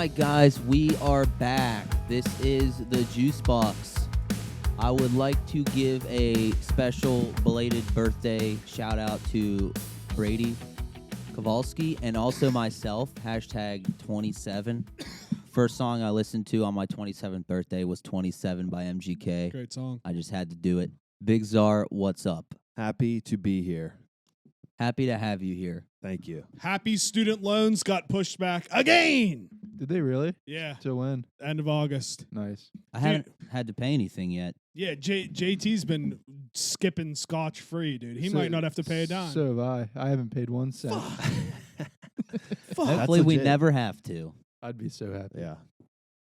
right, guys, we are back. This is the Juice Box. I would like to give a special belated birthday shout out to Brady Kowalski and also myself, hashtag 27. First song I listened to on my 27th birthday was 27 by MGK. Great song. I just had to do it. Big Czar, what's up? Happy to be here. Happy to have you here. Thank you. Happy student loans got pushed back again. Did they really? Yeah. To when? End of August. Nice. I haven't had to pay anything yet. Yeah, JT's been skipping scotch free, dude. He might not have to pay a dime. So have I. I haven't paid 1 cent. Fuck. Hopefully we legit. never have to. I'd be so happy. Yeah.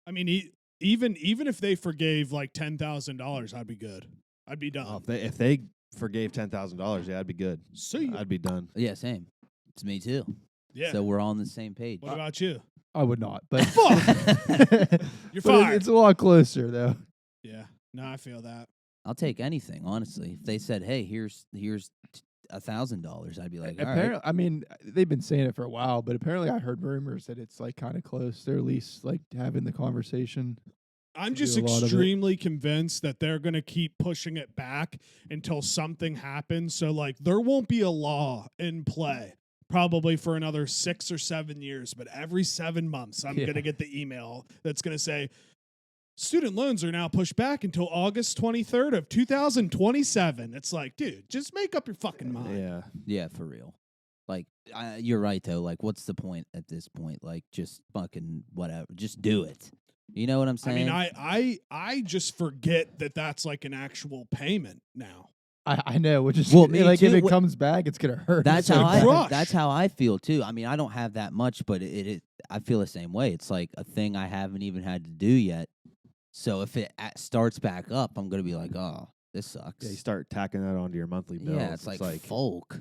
I mean, even if they forgave like $10,000, I'd be good. I'd be done. Oh, if they forgave $10,000, yeah, I'd be good. See, I'd be done. Yeah, same. It's me too. yeah. So we're all on the same page. What about you? I would not, but You're but fired. it's a lot closer though. Yeah. No, I feel that. I'll take anything, honestly. If they said, "Hey, here's $1,000," I'd be like, "All Apparently, right." I mean, they've been saying it for a while, but apparently, I heard rumors that it's like kind of close. They're at least like having the conversation. I'm Do just a lot of it. extremely convinced that they're going to keep pushing it back until something happens. So, like, there won't be a law in play probably for another 6 or 7 years. But every 7 months, I'm Yeah. going to get the email that's going to say, student loans are now pushed back until August 23rd of 2027. It's like, dude, just make up your fucking mind. Yeah. Yeah, for real. Like, you're right though. Like, what's the point at this point? Like, just fucking whatever. Just do it. You know what I'm I saying? mean, I just forget that that's like an actual payment now. I know, which is Well, me like if too. it comes back, it's gonna hurt. That's so how bad. crush. that's how I feel too. I mean, I don't have that much, but I feel the same way. It's like a thing I haven't even had to do yet. So if it starts back up, I'm gonna be like, oh, this sucks. Yeah, you start tacking that onto your monthly bill. Yeah, it's like folk.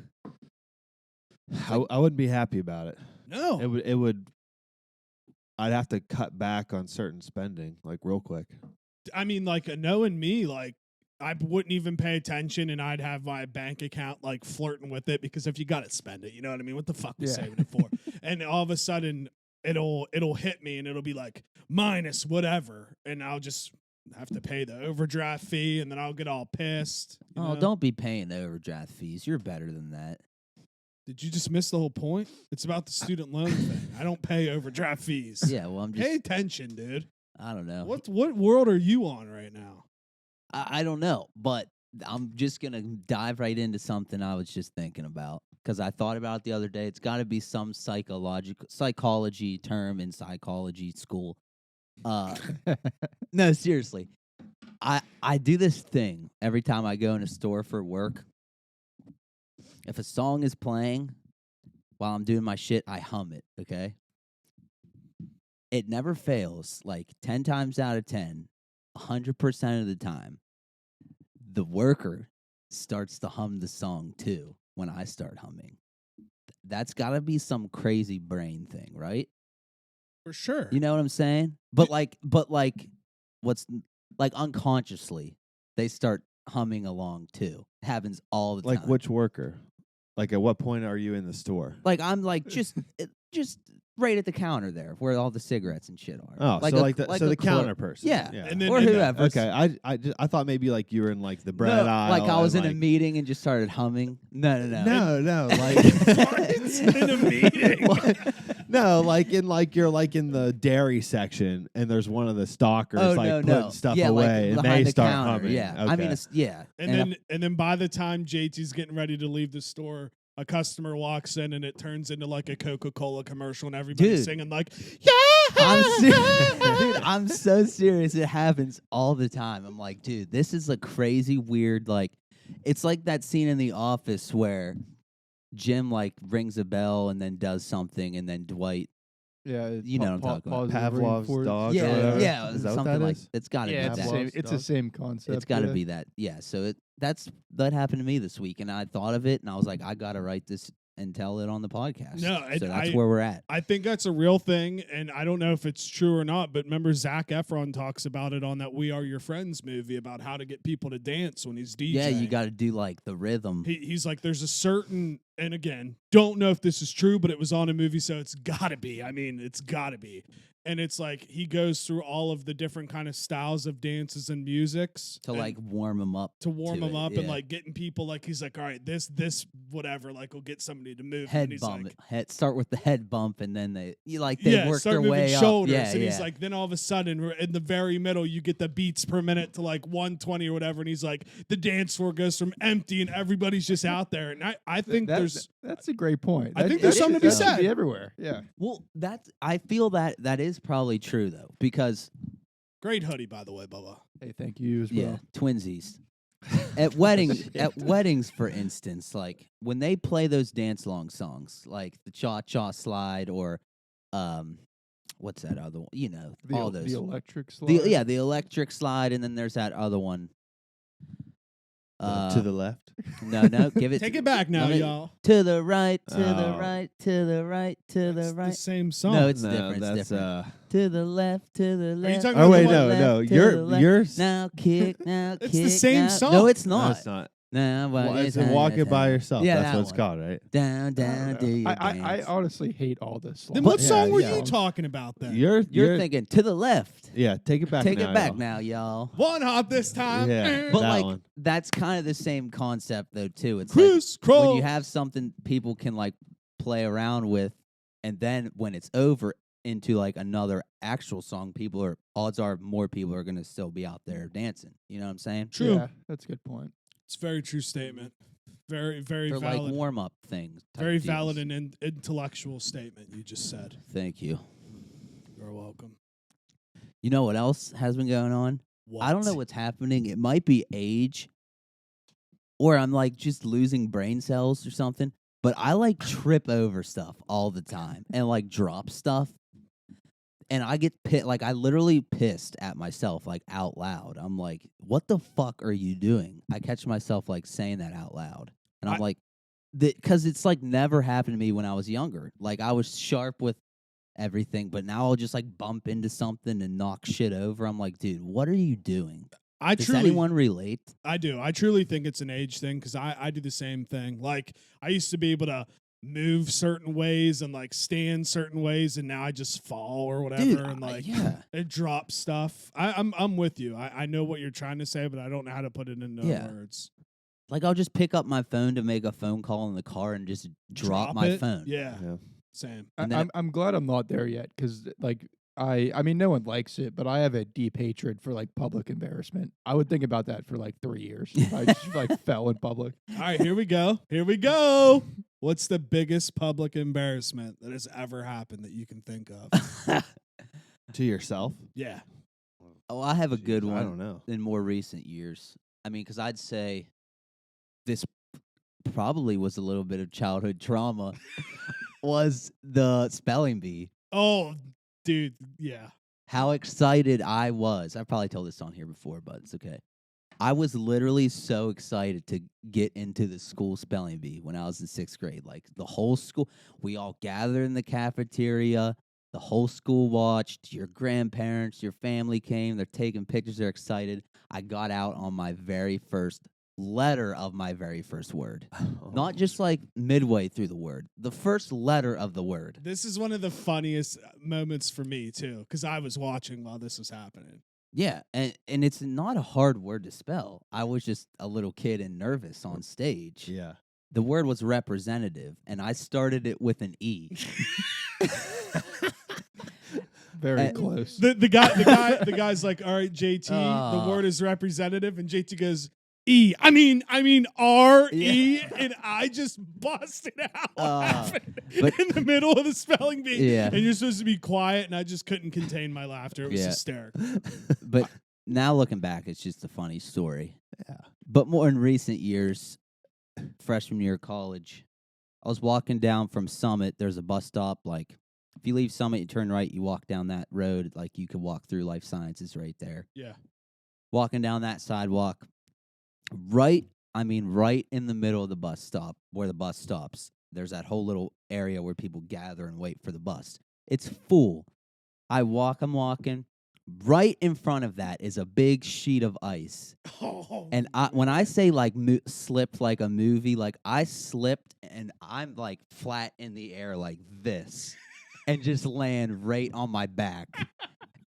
I wouldn't be happy about it. No. It would. I'd have to cut back on certain spending, like real quick. I mean, like, knowing me, like, I wouldn't even pay attention, and I'd have my bank account like flirting with it because if you got to spend it, you know what I mean? What the fuck was Yeah. saving it for? And all of a sudden, it'll hit me, and it'll be like minus whatever, and I'll just have to pay the overdraft fee, and then I'll get all pissed. you Oh, know? don't be paying the overdraft fees. You're better than that. Did you just miss the whole point? It's about the student loan thing. I don't pay overdraft fees. Yeah, well, I'm just. Pay attention, dude. I don't know. What world are you on right now? I don't know, but I'm just gonna dive right into something I was just thinking about because I thought about it the other day. It's got to be some psychology term in psychology school. No, seriously, I do this thing every time I go in a store for work. If a song is playing while I'm doing my shit, I hum it. Okay, it never fails. Like 10 times out of 10, 100% of the time. The worker starts to hum the song too when I start humming. That's got to be some crazy brain thing, right? For sure. You know what I'm saying? But what's like unconsciously they start humming along too. It happens all the time. Like which worker? Like at what point are you in the store? Like I'm like just right at the counter there where all the cigarettes and shit are. Oh, like so a the clerk. counter person. Yeah. And then- or and then- whoever. Okay, I thought maybe like you were in like the bread aisle. Like I was in and, a meeting and just started humming. No. No, like in a meeting. No, like you're like in the dairy section and there's one of the stalkers putting stuff yeah, away and behind they the start counter. humming. Yeah, Okay. I mean, yeah. And then by the time JT's getting ready to leave the store, a customer walks in and it turns into like a Coca-Cola commercial and everybody's Dude. singing like, yeah. Dude, I'm so serious. It happens all the time. I'm like, dude, this is a crazy, weird, like, it's like that scene in The Office where Jim like rings a bell and then does something, and then Dwight. Yeah, You know what I'm talking about. Pavlov's dog. or Yeah, whatever? yeah, Is that what something that like is? it's got to Yeah, be it's the that. same. Pavlov's It's the dog? same concept. It's got to yeah. be that. Yeah. So that happened to me this week, and I thought of it, and I was like, I got to write this and tell it on the podcast. No, so that's where we're at. I think that's a real thing, and I don't know if it's true or not, but remember Zac Efron talks about it on that We Are Your Friends movie about how to get people to dance when he's DJing. Yeah, you got to do like the rhythm. He's like, there's a certain, and again, don't know if this is true, but it was on a movie, so it's got to be. I mean, it's got to be. and it's like he goes through all of the different kind of styles of dances and musics to and like warm them up. warm to them it, up yeah. and like getting people like he's like, all right, this whatever, like will get somebody to move. Head and he's bump. like, Start with the head bump, and then they work start their moving way shoulders. up. Yeah, and yeah. he's like, then all of a sudden, in the very middle, you get the beats per minute to like 120 or whatever. And he's like, the dance floor goes from empty and everybody's just out there. And I think that's a great point. I think there's something to be that should said. Be everywhere. Yeah. Well, I feel that is probably true though, because great hoodie, by the way, Bubba. Hey, thank you as yeah, well. twinsies. At weddings, for instance, like when they play those dance long songs, like the Cha Cha Slide or what's that other one? You know, all those. The electric slide. The electric slide, and then there's that other one. To the left. No, give it. Take it back now, y'all. To the right, to the right, to the right, to That's the right. the same song. No, it's No, different. It's that's different. To the left, to the Are you left. talking Oh about wait, the one no. left, to the left. You're Now kick, now It's kick. the same now. song. No, it's No, not. it's not. No, Well, it's walking by yourself. Yeah, That's that what it's one. called, right? Down, do your I dance. honestly hate all this. Then what Yeah, song were yeah. you talking about then? You're thinking to the left. Yeah, take it back. Take now, it back y'all. now, y'all. One hop this time. Yeah. But that like one. that's kind of the same concept though too. It's like Chris Crow. when you have something people can like play around with, and then when it's over into like another actual song, odds are more people are gonna still be out there dancing. You know what I'm saying? True. Yeah, that's a good point. It's a very true statement. Very, very For like valid. warm up things. type Very deals. valid and intellectual statement you just said. Thank you. You're welcome. You know what else has been going on? What? I don't know what's happening. It might be age, or I'm like just losing brain cells or something. But I like trip over stuff all the time and like drop stuff. And I get like I literally pissed at myself like out loud. I'm like, what the fuck are you doing? I catch myself like saying that out loud. And I'm like, because it's like never happened to me when I was younger. Like I was sharp with everything, but now I'll just like bump into something and knock shit over. I'm like, dude, what are you doing? Does anyone relate? I do. I truly think it's an age thing because I do the same thing. Like I used to be able to move certain ways and like stand certain ways, and now I just fall or whatever, Dude, and like yeah. it drops stuff. I'm with you. I know what you're trying to say, but I don't know how to put it into words. Like I'll just pick up my phone to make a phone call in the car and just drop my it. phone. Yeah. Yeah. Same. I'm glad I'm not there yet because like I mean no one likes it, but I have a deep hatred for like public embarrassment. I would think about that for like 3 years. If I just like fell in public. All right, here we go. Here we go. What's the biggest public embarrassment that has ever happened that you can think of? To yourself? Yeah. Oh, I have a good Jeez, one. I don't know. In more recent years. I mean, because I'd say this probably was a little bit of childhood trauma. Was the spelling bee. Oh, dude. Yeah. How excited I was. I've probably told this on here before, but it's okay. I was literally so excited to get into the school spelling bee when I was in 6th grade. Like the whole school, we all gathered in the cafeteria. The whole school watched. Your grandparents, your family came. They're taking pictures. They're excited. I got out on my very first letter of my very first word. Not just like midway through the word. The first letter of the word. This is one of the funniest moments for me, too, because I was watching while this was happening. Yeah, and it's not a hard word to spell. I was just a little kid and nervous on stage. Yeah. The word was representative, and I started it with an E. Very close. The guy's like, all right, JT, the word is representative, and JT goes, E. I mean R-E, and I just busted out laughing but- in the middle of the spelling bee. Yeah. And you're supposed to be quiet, and I just couldn't contain my laughter. It was hysterical. But now looking back, it's just a funny story. Yeah. But more in recent years, freshman year of college, I was walking down from Summit. There's a bus stop. Like, if you leave Summit, you turn right, you walk down that road. Like, you could walk through Life Sciences right there. Yeah. Walking down that sidewalk. Right in the middle of the bus stop, where the bus stops, there's that whole little area where people gather and wait for the bus. It's full. I'm walking. Right in front of that is a big sheet of ice. Oh, And when I say like slipped like a movie, like I slipped and I'm like flat in the air like this. and just land right on my back.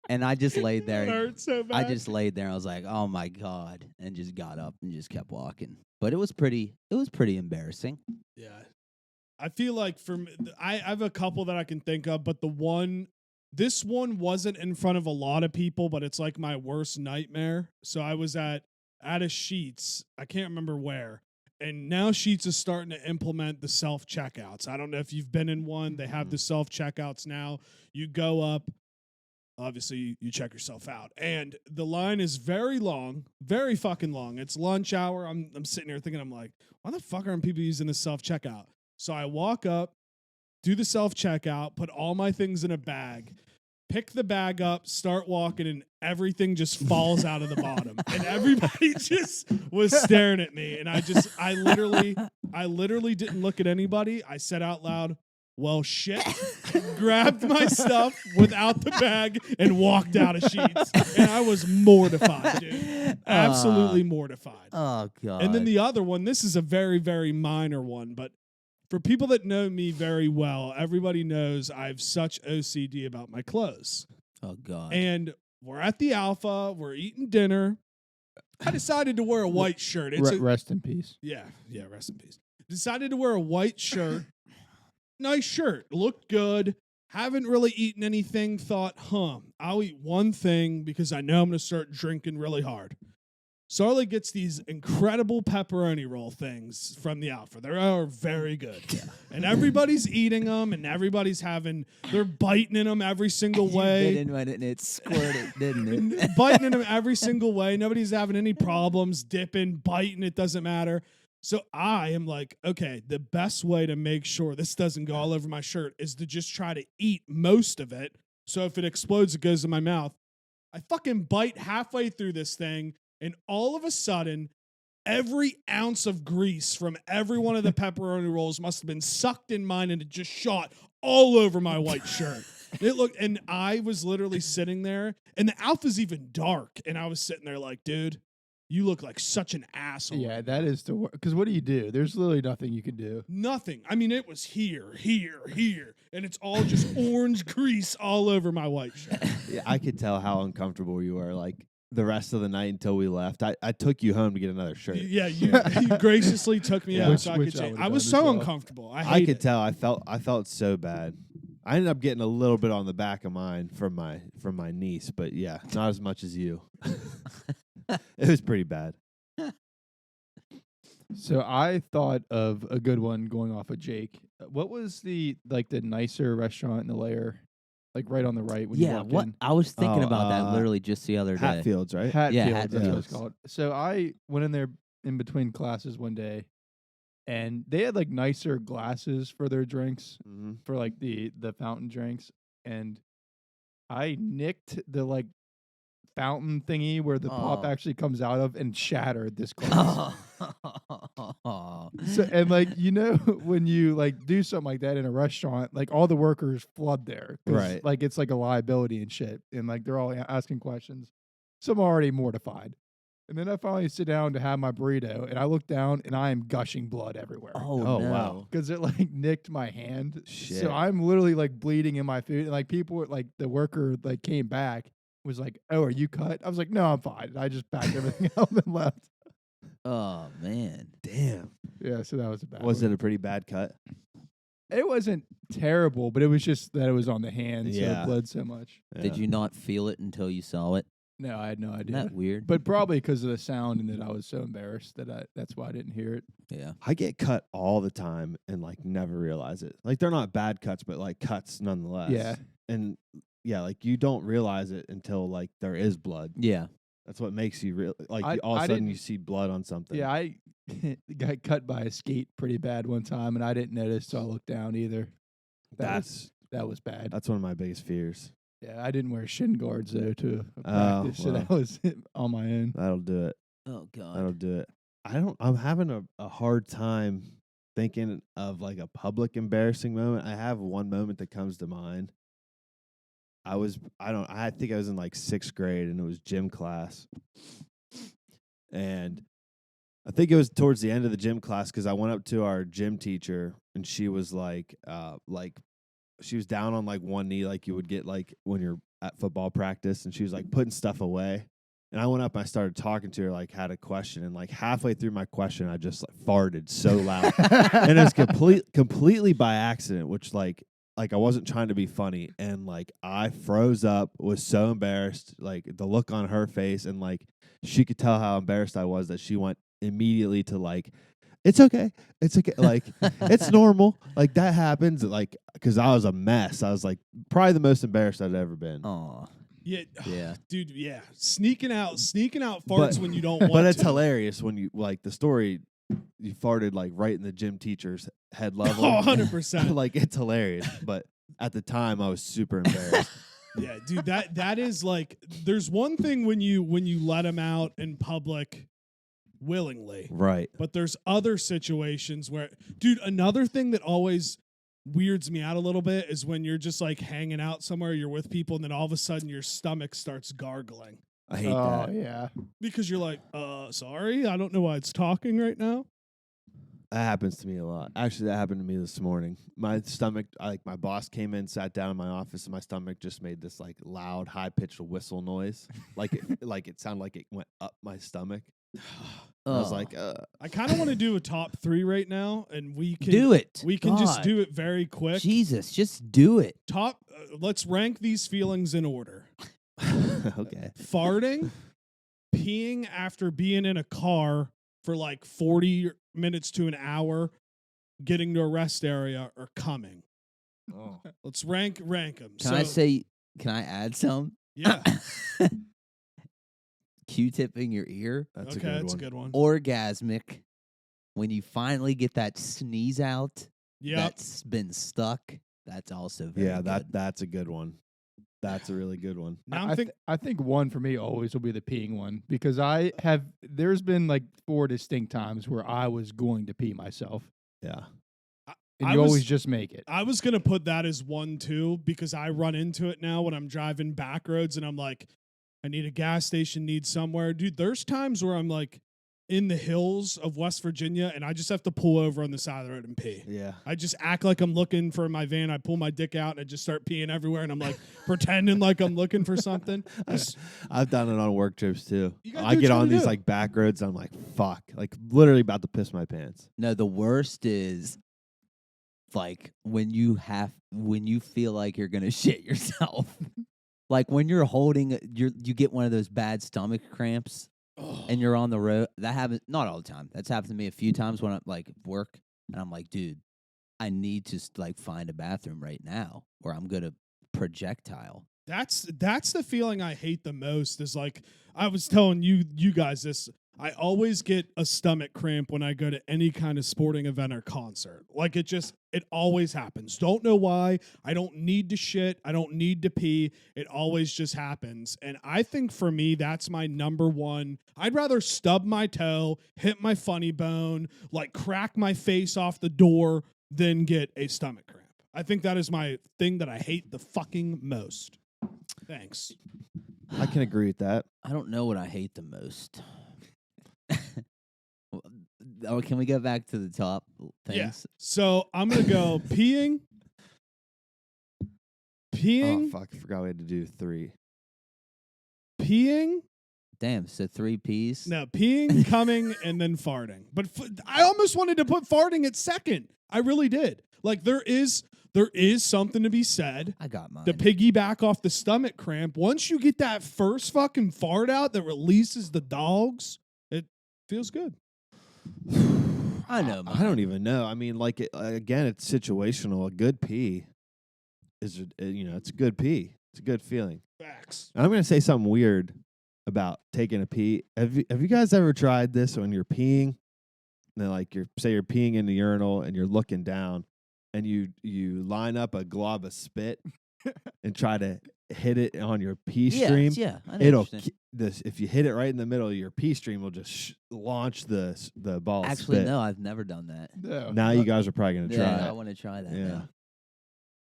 And I just laid there. It hurt so bad. I just laid there. And I was like, "Oh my god!" And just got up and just kept walking. But it was pretty embarrassing. Yeah. I feel like I have a couple that I can think of, but this one wasn't in front of a lot of people, but it's like my worst nightmare. So I was at a Sheetz. I can't remember where. And now Sheetz is starting to implement the self-checkouts. I don't know if you've been in one. They have the self-checkouts now. You go up. Obviously, you check yourself out. And the line is very long, very fucking long. It's lunch hour. I'm sitting here thinking, I'm like, why the fuck aren't people using this self-checkout? So I walk up, do the self-checkout, put all my things in a bag, pick the bag up, start walking, and everything just falls out of the bottom. And everybody just was staring at me. And I literally didn't look at anybody. I said out loud, well, shit, grabbed my stuff without the bag and walked out of Sheetz. And I was mortified, dude. Absolutely mortified. Oh, God. And then the other one, this is a very, very minor one, but for people that know me very well, everybody knows I have such OCD about my clothes. Oh, God. And we're at the Alpha, we're eating dinner. I decided to wear a white shirt. Rest in peace. Yeah, rest in peace. Decided to wear a white shirt. Nice shirt, looked good. Haven't really eaten anything. Thought, I'll eat one thing because I know I'm going to start drinking really hard. Sarli gets these incredible pepperoni roll things from the Alpha. They are very good. Yeah. And everybody's eating them, and they're biting in them every single way. And it squirted, didn't it? Biting in them every single way. Nobody's having any problems, dipping, biting, it doesn't matter. So I am like, okay, the best way to make sure this doesn't go all over my shirt is to just try to eat most of it. So if it explodes, it goes in my mouth. I fucking bite halfway through this thing, and all of a sudden, every ounce of grease from every one of the pepperoni rolls must have been sucked in mine, and it just shot all over my white shirt. And I was literally sitting there, and the Alpha's even dark, and I was sitting there like, dude, you look like such an asshole. Yeah, that is the worst. Because what do? There's literally nothing you can do. Nothing. I mean, it was here, and it's all just orange grease all over my white shirt. Yeah, I could tell how uncomfortable you were. Like the rest of the night until we left, I took you home to get another shirt. Yeah, you graciously took me out so I could change. I was so uncomfortable. I could tell. I felt so bad. I ended up getting a little bit on the back of mine from my niece, but yeah, not as much as you. It was pretty bad. So I thought of a good one going off of Jake. What was the nicer restaurant in the layer, like right on the right when you walked in? I was thinking about that literally just the other day. Hatfields, right? Hatfields, that's what Hatfields. it's called. So I went in there in between classes one day, and they had like nicer glasses for their drinks, for like the fountain drinks, and I nicked the like fountain thingy where the pop actually comes out of and shattered this glass. So, and like, when you like do something like that in a restaurant, like all the workers flood there. Right. Like it's like a liability and shit. And like they're all asking questions. So I'm already mortified. And then I finally sit down to have my burrito, and I look down and I am gushing blood everywhere. Oh, no. wow. Because it like nicked my hand. Shit. So I'm literally like bleeding in my food. And like people were like, the worker like came back, was like, "Oh, are you cut?" I was like, "No, I'm fine." And I just packed everything up and left. Oh, man. Damn. Yeah, so that was a bad Was one. it a pretty bad cut? It wasn't terrible, but it was just that it was on the hand, so Yeah. it bled so much. Did you not feel it until you saw it? No, I had no idea. Isn't that weird? But probably because of the sound and that I was so embarrassed that's why I didn't hear it. Yeah. I get cut all the time and like never realize it. Like they're not bad cuts, but like cuts nonetheless. Yeah. And yeah, like you don't realize it until like there is blood. Yeah. That's what makes you real. Like I all of a sudden you didn't- see blood on something. Yeah, I got cut by a skate pretty bad one time, and I didn't notice, so I looked down either. That was bad. That's one of my biggest fears. Yeah, I didn't wear shin guards though to Oh, practice, so well. that was on my own. That'll do it. Oh, God. That'll do it. I'm having a hard time thinking of like a public embarrassing moment. I have one moment that comes to mind. I think I was in like 6th grade, and it was gym class. And I think it was towards the end of the gym class because I went up to our gym teacher, and she was like she was down on like one knee, like you would get like when you're at football practice, and she was like putting stuff away. And I went up and I started talking to her, like had a question, and like halfway through my question, I just like farted so loud, and it was completely by accident, which like I wasn't trying to be funny, and like I froze up, was so embarrassed, like the look on her face, and like she could tell how embarrassed I was that she went immediately to like, it's okay, like it's normal, like that happens, like because I was a mess. I was like probably the most embarrassed I'd ever been. Oh, Yeah, yeah. dude. Yeah, sneaking out farts when you don't want. But it's to. hilarious when you like the story. You farted like right in the gym teacher's head level. 100%. Like it's hilarious, but at the time I was super embarrassed. Yeah, dude. That is like. There's one thing when you let them out in public willingly, Right. but there's other situations where, dude. Another thing that always weirds me out a little bit is when you're just like hanging out somewhere, you're with people, and then all of a sudden your stomach starts gargling. I hate Oh that. yeah. Because you're like, sorry, I don't know why it's talking right now. That happens to me a lot. Actually, that happened to me this morning. My stomach, my boss came in, sat down in my office, and my stomach just made this like loud, high pitched whistle noise, like it sounded like it went up my stomach. I was like, I kind of want to do a top 3 right now, and we can do it. We can just God. do it very quick. Jesus, just do it. Top. Let's rank these feelings in order. okay. Farting, peeing after being in a car for like 40 minutes to an hour, getting to a rest area, or coming. Oh. Let's rank them. Can I add some? Yeah. Q-tipping your ear. That's okay, a good that's one. a good one. Orgasmic. When you finally get that sneeze out, Yep. that's been stuck. That's also very good. That's a good one. That's a really good one. Now I think one for me always will be the peeing one, because there's been like 4 distinct times where I was going to pee myself, Yeah. and I you was- always just make it. I was going to put that as 1 too, because I run into it now when I'm driving back roads and I'm like, I need a gas station, need somewhere. Dude, there's times where I'm like in the hills of West Virginia and I just have to pull over on the side of the road and pee. Yeah. I just act like I'm looking for my van. I pull my dick out and I just start peeing everywhere, and I'm like pretending like I'm looking for something. I've done it on work trips too. You gotta I do get what you on gotta these do. like back roads and I'm like, fuck. Like literally about to piss my pants. No, the worst is like when you feel like you're gonna shit yourself. Like when you're you get one of those bad stomach cramps and you're on the road. That happens not all the time. That's happened to me a few times when I'm like work and I'm like, dude, I need to like find a bathroom right now or I'm gonna projectile. That's the feeling I hate the most. Is like I was telling you guys this. I always get a stomach cramp when I go to any kind of sporting event or concert. Like it always happens. Don't know why. I don't need to shit. I don't need to pee. It always just happens. And I think for me, that's my number one. I'd rather stub my toe, hit my funny bone, like crack my face off the door than get a stomach cramp. I think that is my thing that I hate the fucking most. Thanks. I can agree with that. I don't know what I hate the most. Oh, can we go back to the top things? Yeah. So I'm gonna go peeing. Oh fuck, I forgot we had to do 3. Peeing. Damn, so 3 P's? No, peeing, coming, and then farting. But I almost wanted to put farting at second. I really did. Like there is something to be said. I got mine. To piggyback off the stomach cramp, once you get that first fucking fart out that releases the dogs, it feels good. I know mine. I don't even know. I mean, like again, it's situational. A good pee is, it's a good pee. It's a good feeling. Facts. And I'm gonna say something weird about taking a pee. Have you guys ever tried this when you're peeing? And then like you're peeing in the urinal and you're looking down and you line up a glob of spit and try to hit it on your pee stream. Yeah, I know what you're saying. If you hit it right in the middle, your pee stream will just launch the ball. Actually, of spit. no, I've never done that. No, Now you guys are probably gonna try Yeah, I it. want to try that. Yeah. now.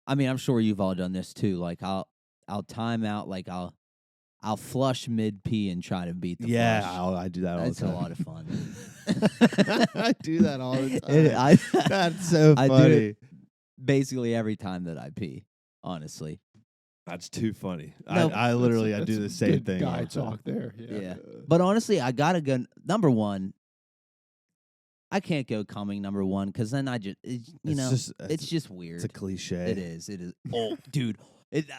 I mean, I'm sure you've all done this too. Like I'll time out. Like I'll flush mid pee and try to beat the Yeah, flush. I do that all That's the a time. lot of fun. I do that all the time. And That's so I do funny. it. basically every time that I pee. Honestly, That's too funny. No, I literally I do the That's same good thing. all Guy the time. talk there. Yeah. yeah. But honestly, I gotta go. Number one, I can't go coming number one because then I just it's just weird. It's a cliche. It is. It is. Oh, dude.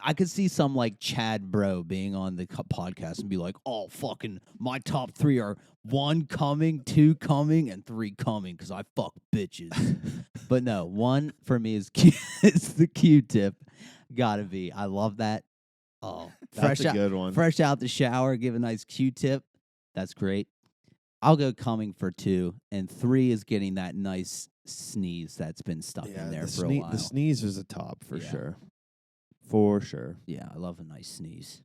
I could see some like Chad Bro being on the podcast and be like, "Oh, fucking, my top 3 are 1 coming, 2 coming, and 3 coming because I fuck bitches." But no, 1 for me is it's the Q-tip. Gotta be. I love that. Oh, That's a good one. fresh out the shower, give a nice Q-tip. That's great. I'll go coming for 2, and 3 is getting that nice sneeze that's been stuck in there for a while. The sneeze is a top for Yeah. sure. For sure. Yeah, I love a nice sneeze.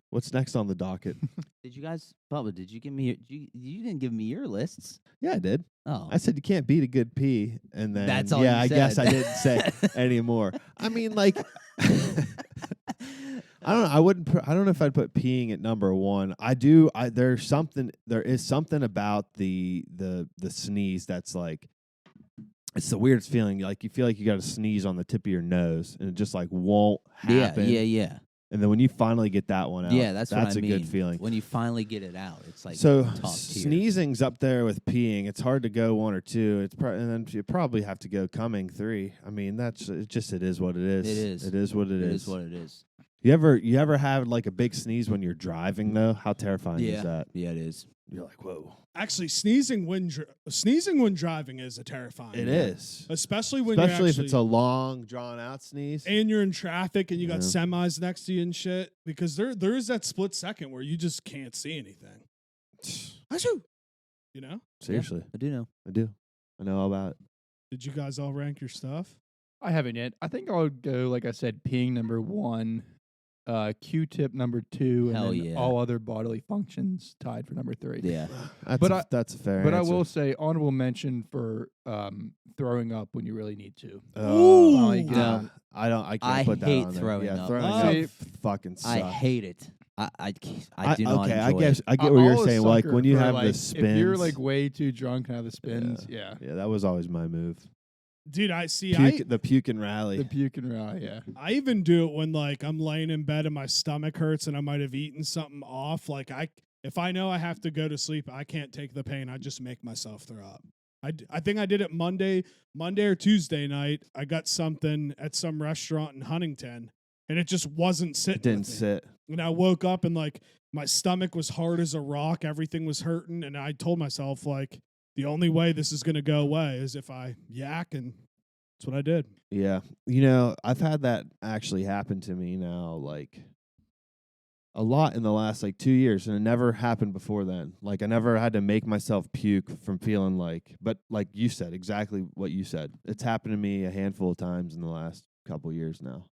What's next on the docket? Did you guys, Bubba? Did you give me? You didn't give me your lists. Yeah, I did. Oh, I said you can't beat a good pee, and then That's all yeah, you I guess I said. didn't say anymore. I mean, like, I don't know. I don't know if I'd put peeing at number 1. I do. There is something about the sneeze that's like, it's the weirdest feeling. Like you feel like you got to sneeze on the tip of your nose, and it just like won't happen. yeah. And then when you finally get that one out, Yeah, that's what I a mean. good feeling. When you finally get it out, it's like So top tier. sneezing's up there with peeing. It's hard to go 1 or 2. And then you probably have to go coming 3. I mean, it is what it is. It is. It is what it is. It is what it is. You ever have like a big sneeze when you're driving though? How terrifying is that? Yeah, it is. You're like, whoa. Actually, sneezing when driving is a terrifying. It thing. is. Especially when Especially you're if it's a long, drawn out sneeze. and you're in traffic and you got Yeah. semis next to you and shit. Because there is that split second where you just can't see anything. Achoo! You know? Seriously. I do know. I do. I know all about it. Did you guys all rank your stuff? I haven't yet. I think I would go, like I said, peeing number 1, Q-tip number 2, and Hell then yeah. all other bodily functions tied for number 3. Yeah. That's a fair But answer. I will say honorable mention for throwing up when you really need to. Oh, Ooh. No. I can't I put that hate on there. throwing yeah, up. Throwing Oh. up fucking sucks. I hate it. I do not okay, enjoy I guess it. I get what you're I'll saying. Like sucker when you for, have like, the spins. If you're like way too drunk and have the spins, yeah. Yeah, that was always my move. Dude, I see. The puke and rally. The puke and raw, yeah. I even do it when like I'm laying in bed and my stomach hurts and I might have eaten something off. Like if I know I have to go to sleep, I can't take the pain. I just make myself throw up. I think I did it Monday or Tuesday night. I got something at some restaurant in Huntington and it just wasn't sitting. It didn't with me. sit. And I woke up and like my stomach was hard as a rock. Everything was hurting. And I told myself like the only way this is going to go away is if I yak, and that's what I did. Yeah. You know, I've had that actually happen to me now, like a lot in the last like 2 years, and it never happened before then. Like I never had to make myself puke from feeling like, but like you said, exactly what you said. It's happened to me a handful of times in the last couple years now.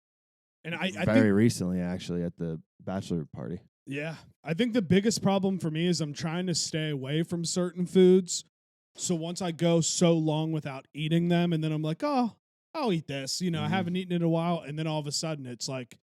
And I Very think, recently, actually, at the bachelor party. yeah, I think the biggest problem for me is I'm trying to stay away from certain foods. So once I go so long without eating them, and then I'm like, oh, I'll eat this. You know, I Mhm. haven't eaten in a while. And then all of a sudden it's like,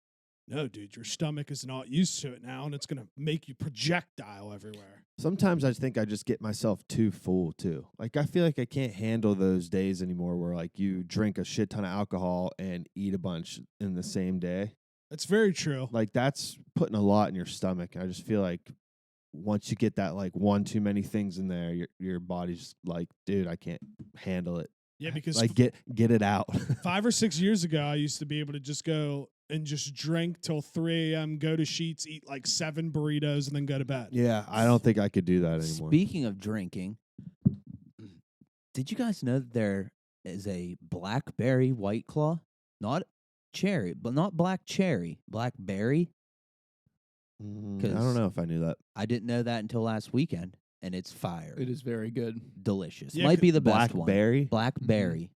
no, dude, your stomach is not used to it now. And it's going to make you projectile everywhere. Sometimes I think I just get myself too full too. Like I feel like I can't handle those days anymore where like you drink a shit ton of alcohol and eat a bunch in the same day. That's very true. Like that's putting a lot in your stomach. I just feel like once you get that like one too many things in there, your body's like, dude, I can't handle it. Yeah, because Like get it out. 5 or 6 years ago, I used to be able to just go and just drink till 3 a.m., go to Sheets, eat like 7 burritos, and then go to bed. Yeah, I don't think I could do that anymore. Speaking of drinking, did you guys know that there is a blackberry White Claw? Not cherry, but not black cherry, blackberry. I don't know if I knew that. I didn't know that until last weekend, and it's fire. It is very good. Delicious. Yeah, Might be the best Blackberry? one. Blackberry.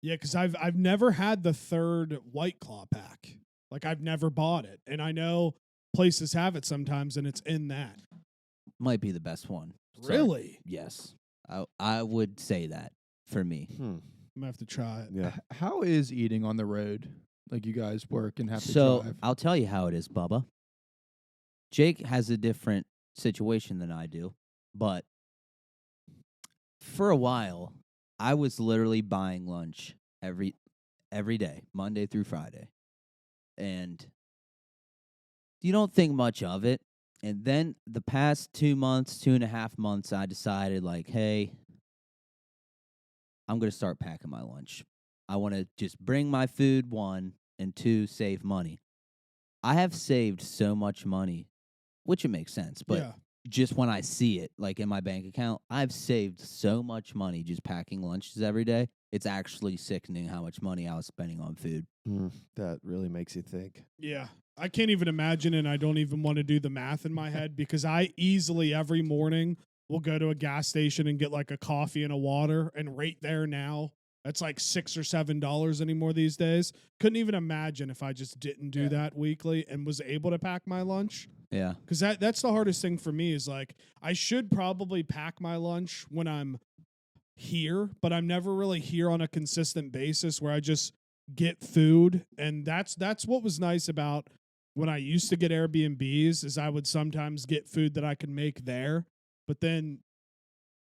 Yeah, because I've never had the 3rd White Claw pack. Like I've never bought it, and I know places have it sometimes, and it's in that. Might be the best one. Sorry. Really? Yes. I would say that for me. I'm gonna have to try it. Yeah. How is eating on the road? Like you guys work and have to So drive. I'll tell you how it is, Bubba. Jake has a different situation than I do, but for a while, I was literally buying lunch every day, Monday through Friday. And you don't think much of it. And then the past 2 months, 2.5 months, I decided, like, hey, I'm going to start packing my lunch. I want to just bring my food, 1, and 2, save money. I have saved so much money, which it makes sense, but Yeah. just when I see it, like in my bank account, I've saved so much money just packing lunches every day. It's actually sickening how much money I was spending on food. That really makes you think. Yeah. I can't even imagine, and I don't even want to do the math in my head because I easily every morning will go to a gas station and get like a coffee and a water, and right there now, that's like $6 or $7 anymore these days. Couldn't even imagine if I just didn't do that weekly and was able to pack my lunch. Yeah. Because that's the hardest thing for me is like I should probably pack my lunch when I'm here, but I'm never really here on a consistent basis where I just get food. And that's what was nice about when I used to get Airbnbs is I would sometimes get food that I could make there, but then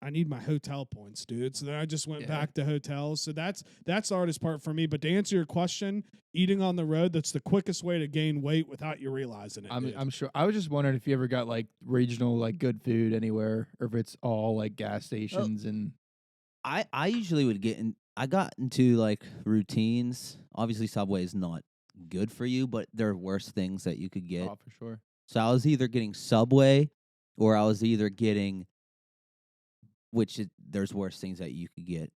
I need my hotel points, dude. So then I just went back to hotels. So that's the hardest part for me. But to answer your question, eating on the road, that's the quickest way to gain weight without you realizing it. I'm sure. I was just wondering if you ever got like regional like good food anywhere, or if it's all like gas stations and. I usually would I got into like routines. Obviously, Subway is not good for you, but there are worse things that you could get. Oh, for sure. So I was either getting Subway or I was either getting, there's worse things that you could get.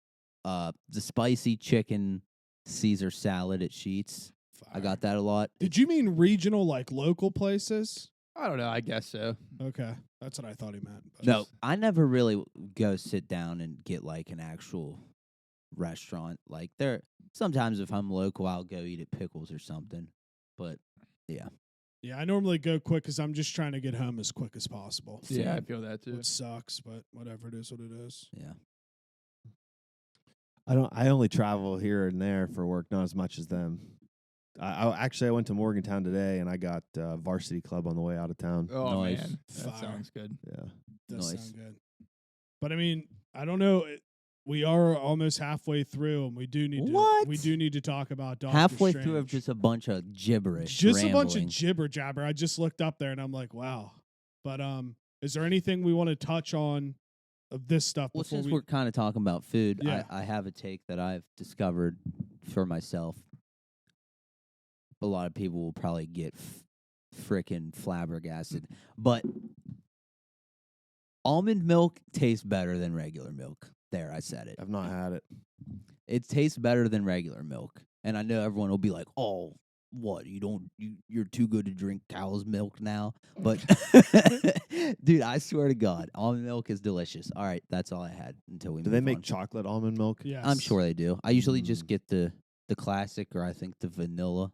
The spicy chicken Caesar salad at Sheetz. I got that a lot. Did you mean regional, like local places? I don't know. I guess so. Okay. That's what I thought he meant. But No, I never really go sit down and get like an actual restaurant. Like sometimes if I'm local, I'll go eat at Pickles or something. But yeah. Yeah, I normally go quick because I'm just trying to get home as quick as possible. Yeah, I feel that too. It sucks, but whatever, it is what it is. Yeah. I only travel here and there for work, not as much as them. I went to Morgantown today and I got Varsity Club on the way out of town. Oh Nice. man, that Fire. sounds good. Yeah. Does Nice. sound good. But I mean, I don't know. We are almost halfway through, and we do need What? to talk about Doctor Halfway Strange. through of just a bunch of gibberish. Just a bunch of rambling. jibber jabber. I just looked up there and I'm like, wow. But is there anything we want to touch on of this stuff Well, before since we? we're kind of talking about food, Yeah. I have a take that I've discovered for myself. A lot of people will probably get frickin' flabbergasted, but almond milk tastes better than regular milk. There, I said it. I've not had it. It tastes better than regular milk, and I know everyone will be like, "Oh, what? You're too good to drink cow's milk now." But dude, I swear to God, almond milk is delicious. All right, that's all I had until we. Do move they make on. chocolate almond milk? Yes. I'm sure they do. I usually just Mm. get the classic, or I think the vanilla.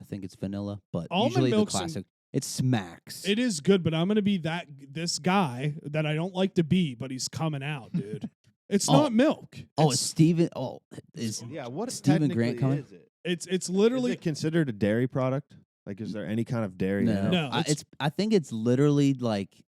I think it's vanilla, but Almond usually the milk's an- classic. It smacks. It is good, but I'm gonna be this guy that I don't like to be, but he's coming out, dude. It's Oh. not milk. Oh, it's Steven. Oh, is Yeah, what Stephen Grant technically coming? is it? It's Is literally it considered a dairy product? Like, is there any kind of dairy in no, it? No, it's. I think it's literally like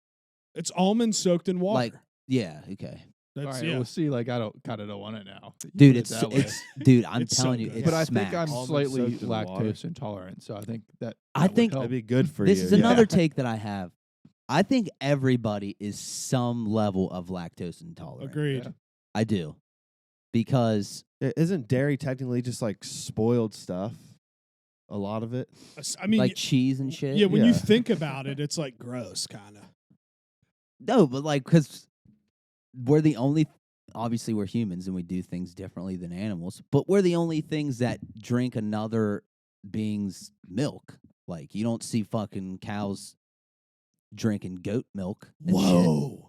it's almond soaked in water. like yeah. Okay, That's All right, yeah. we'll see. Like, I kind of don't want it now. You dude, put it it's that way. dude. I'm It's so telling you, good. it But I smacks. think I'm Almond slightly soaked in water. lactose intolerant, so I think that. I that would think- help. That'd be good for This you. is yeah. another take that I have. I think everybody is some level of lactose intolerant. Agreed. Yeah. I do, because Isn't dairy technically just like spoiled stuff? A lot of it. I mean, like cheese and shit. yeah, when you Yeah. think about it, it's like gross, kind of. No, but like, because we're the only. Obviously, we're humans and we do things differently than animals, but we're the only things that drink another being's milk. Like, you don't see fucking cows drinking goat milk. And shit. Whoa.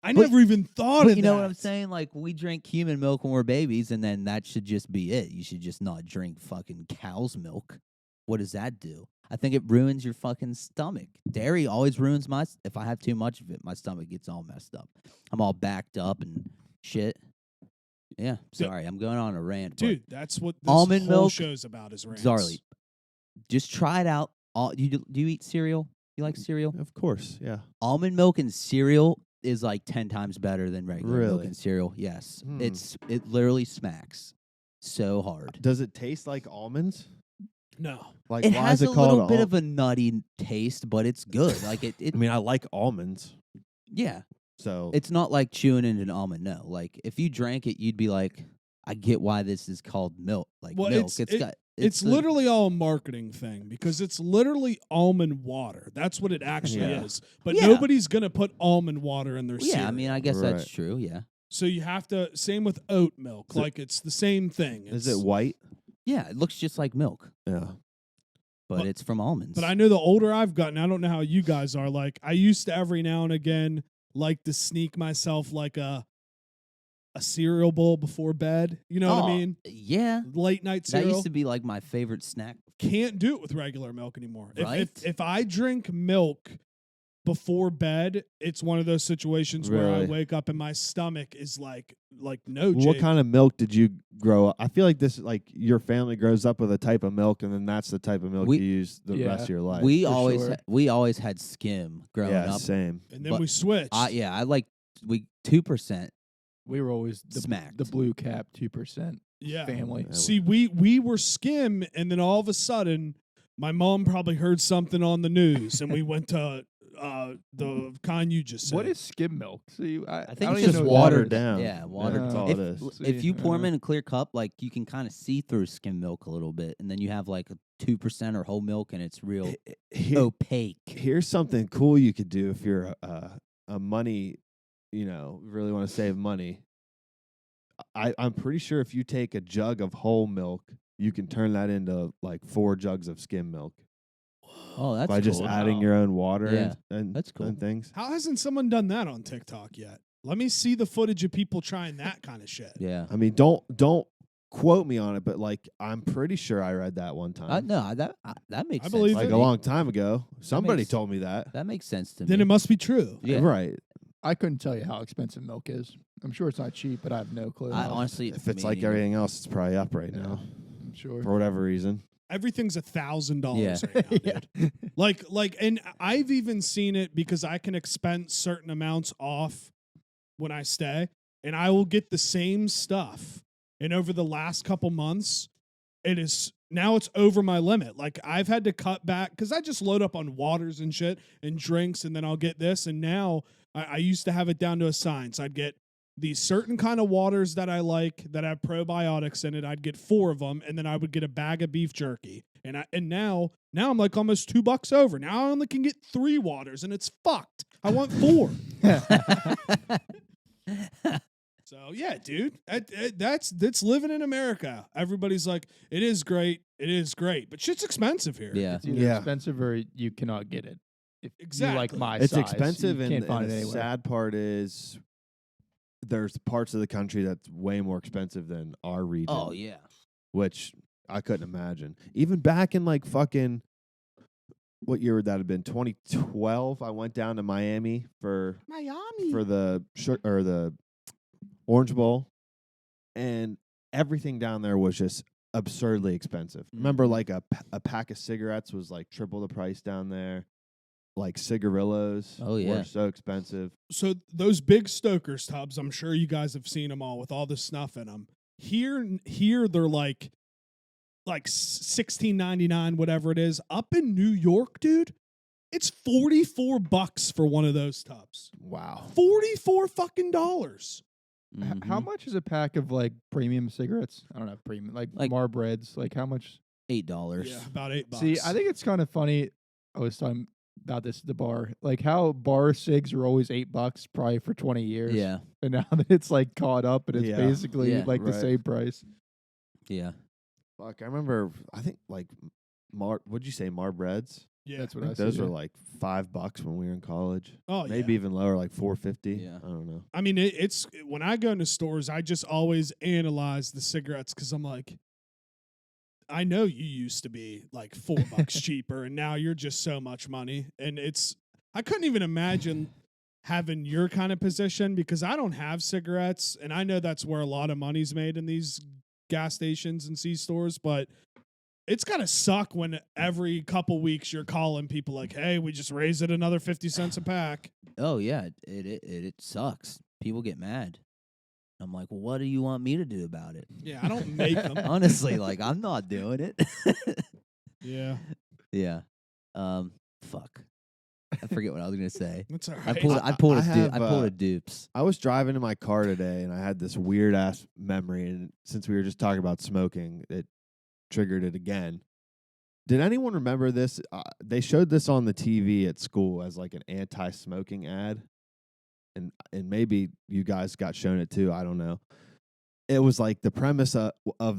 I But- never even thought But of you know that. what I'm saying? Like, we drink human milk when we're babies, and then that should just be it. You should just not drink fucking cow's milk. What does that do? I think it ruins your fucking stomach. Dairy always ruins if I have too much of it, my stomach gets all messed up. I'm all backed up and shit. Yeah, sorry, I'm going on a rant. but Dude, that's what this Almond whole milk, show's about is rants. Zarly, just try it out. Do you eat cereal? You like cereal? Of course, yeah. Almond milk and cereal is like 10 times better than regular milk Really? and cereal. Yes, Hmm. it literally smacks. so hard. Does it taste like almonds? No. Like, It why has is a it called little bit of a nutty taste, but it's good. Like it I mean, I like almonds, yeah. so It's not like chewing into an almond. No, like if you drank it, you'd be like, I get why this is called milk. Like Well, milk. it's It's literally all a marketing thing because it's literally almond water. That's what it actually Yeah. is. But Yeah. nobody's gonna put almond water in their cereal. yeah. I mean, I guess that's Right. true. Yeah, so you have to. Same with oat milk. So- Like it's the same thing. is It's- it white? yeah. It looks just like milk, Yeah. but But- it's from almonds. But I know the older I've gotten, I don't know how you guys are. Like I used to every now and again like to sneak myself like a cereal bowl before bed. You know what I mean? Yeah, Late night that cereal. used to be like my favorite snack. Can't do it with regular milk anymore. Right? If I drink milk before bed, it's one of those situations where I Really? wake up and my stomach is like no. What Jake. kind of milk did you grow up? I feel like this, like your family grows up with a type of milk, and then that's the type of milk We- you use the Yeah. rest of your life. we for always sure. we always had skim growing yeah, up. same. And then but we switched. I like we 2%. We were always the Smacked. blue cap 2% yeah. family. Yeah, See, we were skim, and then all of a sudden, my mom probably heard something on the news, and we went to the kind you just said. What is skim milk? See, I I think don't it's even just know watered that. down. Yeah, watered. that's all if, it is. if you pour them See, in a clear cup, like you can kind of see through skim milk a little bit, and then you have like a 2% or whole milk, and it's real opaque. Here's something cool you could do if you're a money, really want to save money. I'm pretty sure if you take a jug of whole milk, you can turn that into like 4 jugs of skim milk Oh, that's by just cool. adding your own water Yeah, and that's cool. and things. How hasn't someone done that on TikTok yet? Let me see the footage of people trying that kind of shit. Yeah. I mean, don't quote me on it, but like I'm pretty sure I read that one time. No, that makes I sense. believe to like it. a me. long time ago. Somebody makes- told me that. That makes sense to Then me. it must be true. Yeah. Right. I couldn't tell you how expensive milk is. I'm sure it's not cheap, but I have no clue. I honestly, If it's me like neither. everything else, it's probably up right Yeah. now I'm sure. for whatever reason. Everything's $1,000 Yeah. right now, dude. Like, and I've even seen it because I can expense certain amounts off when I stay, and I will get the same stuff. And over the last couple months, it's over my limit. Like I've had to cut back because I just load up on waters and shit and drinks, and then I'll get this. And now I used to have it down to a science. I'd get these certain kind of waters that I like that have probiotics in it. I'd get 4 of them, and then I would get a bag of beef jerky. And now I'm like almost $2 over. Now I only can get 3 waters, and it's fucked. I want 4. So yeah, dude, that's living in America. Everybody's like, it is great, but shit's expensive here. Yeah. It's either Yeah. expensive or you cannot get it. If you like Exactly. my It's size, expensive, you and, can't find and it the anywhere. sad part is there's parts of the country that's way more expensive than our region. Oh yeah. Which I couldn't imagine. Even back in like fucking what year would that have been? 2012. I went down to Miami for the Orange Bowl, and everything down there was just absurdly expensive. Remember, like a pack of cigarettes was like triple the price down there. Like cigarillos Oh, yeah. were so expensive. So those big Stoker's tubs, I'm sure you guys have seen them all with all the snuff in them. Here they're like $16.99, whatever it is. Up in New York, dude, it's $44 for one of those tubs. Wow. $44 fucking dollars. How Mhm. much is a pack of like premium cigarettes? I don't know, premium like Marbreds. Like how much? $8. Yeah, about $8. See, I think it's kind of funny. I was talking about this at the bar, like how bar cigs are always $8 probably for 20 years. Yeah. And now that it's like caught up and it's Yeah. basically Yeah. like the Right. same price. Yeah. Fuck, I remember. I think like what'd you say, Marbreds? Yeah. That's I what I think said. those yeah. were like $5 when we were in college. Oh, Maybe yeah. even lower, like $4.50. Yeah. I don't know. I mean, it's when I go into stores, I just always analyze the cigarettes because I'm like, I know you used to be like $4 cheaper, and now you're just so much money. And I couldn't even imagine having your kind of position because I don't have cigarettes, and I know that's where a lot of money's made in these gas stations and C-stores, but it's gotta suck when every couple weeks you're calling people like, hey, we just raised it another 50 cents a pack. Oh yeah. It sucks. People get mad. I'm like, well, what do you want me to do about it? Yeah, I don't make them. Honestly, like, I'm not doing it. Yeah, Yeah. Fuck. I forget what I was gonna say. that's all I right. pulled. I pulled. I I pulled a have, dupes. I was driving in my car today, and I had this weird ass memory. And since we were just talking about smoking, it triggered it again. Did anyone remember this? They showed this on the TV at school as like an anti-smoking ad, and maybe you guys got shown it too. I don't know. It was like the premise of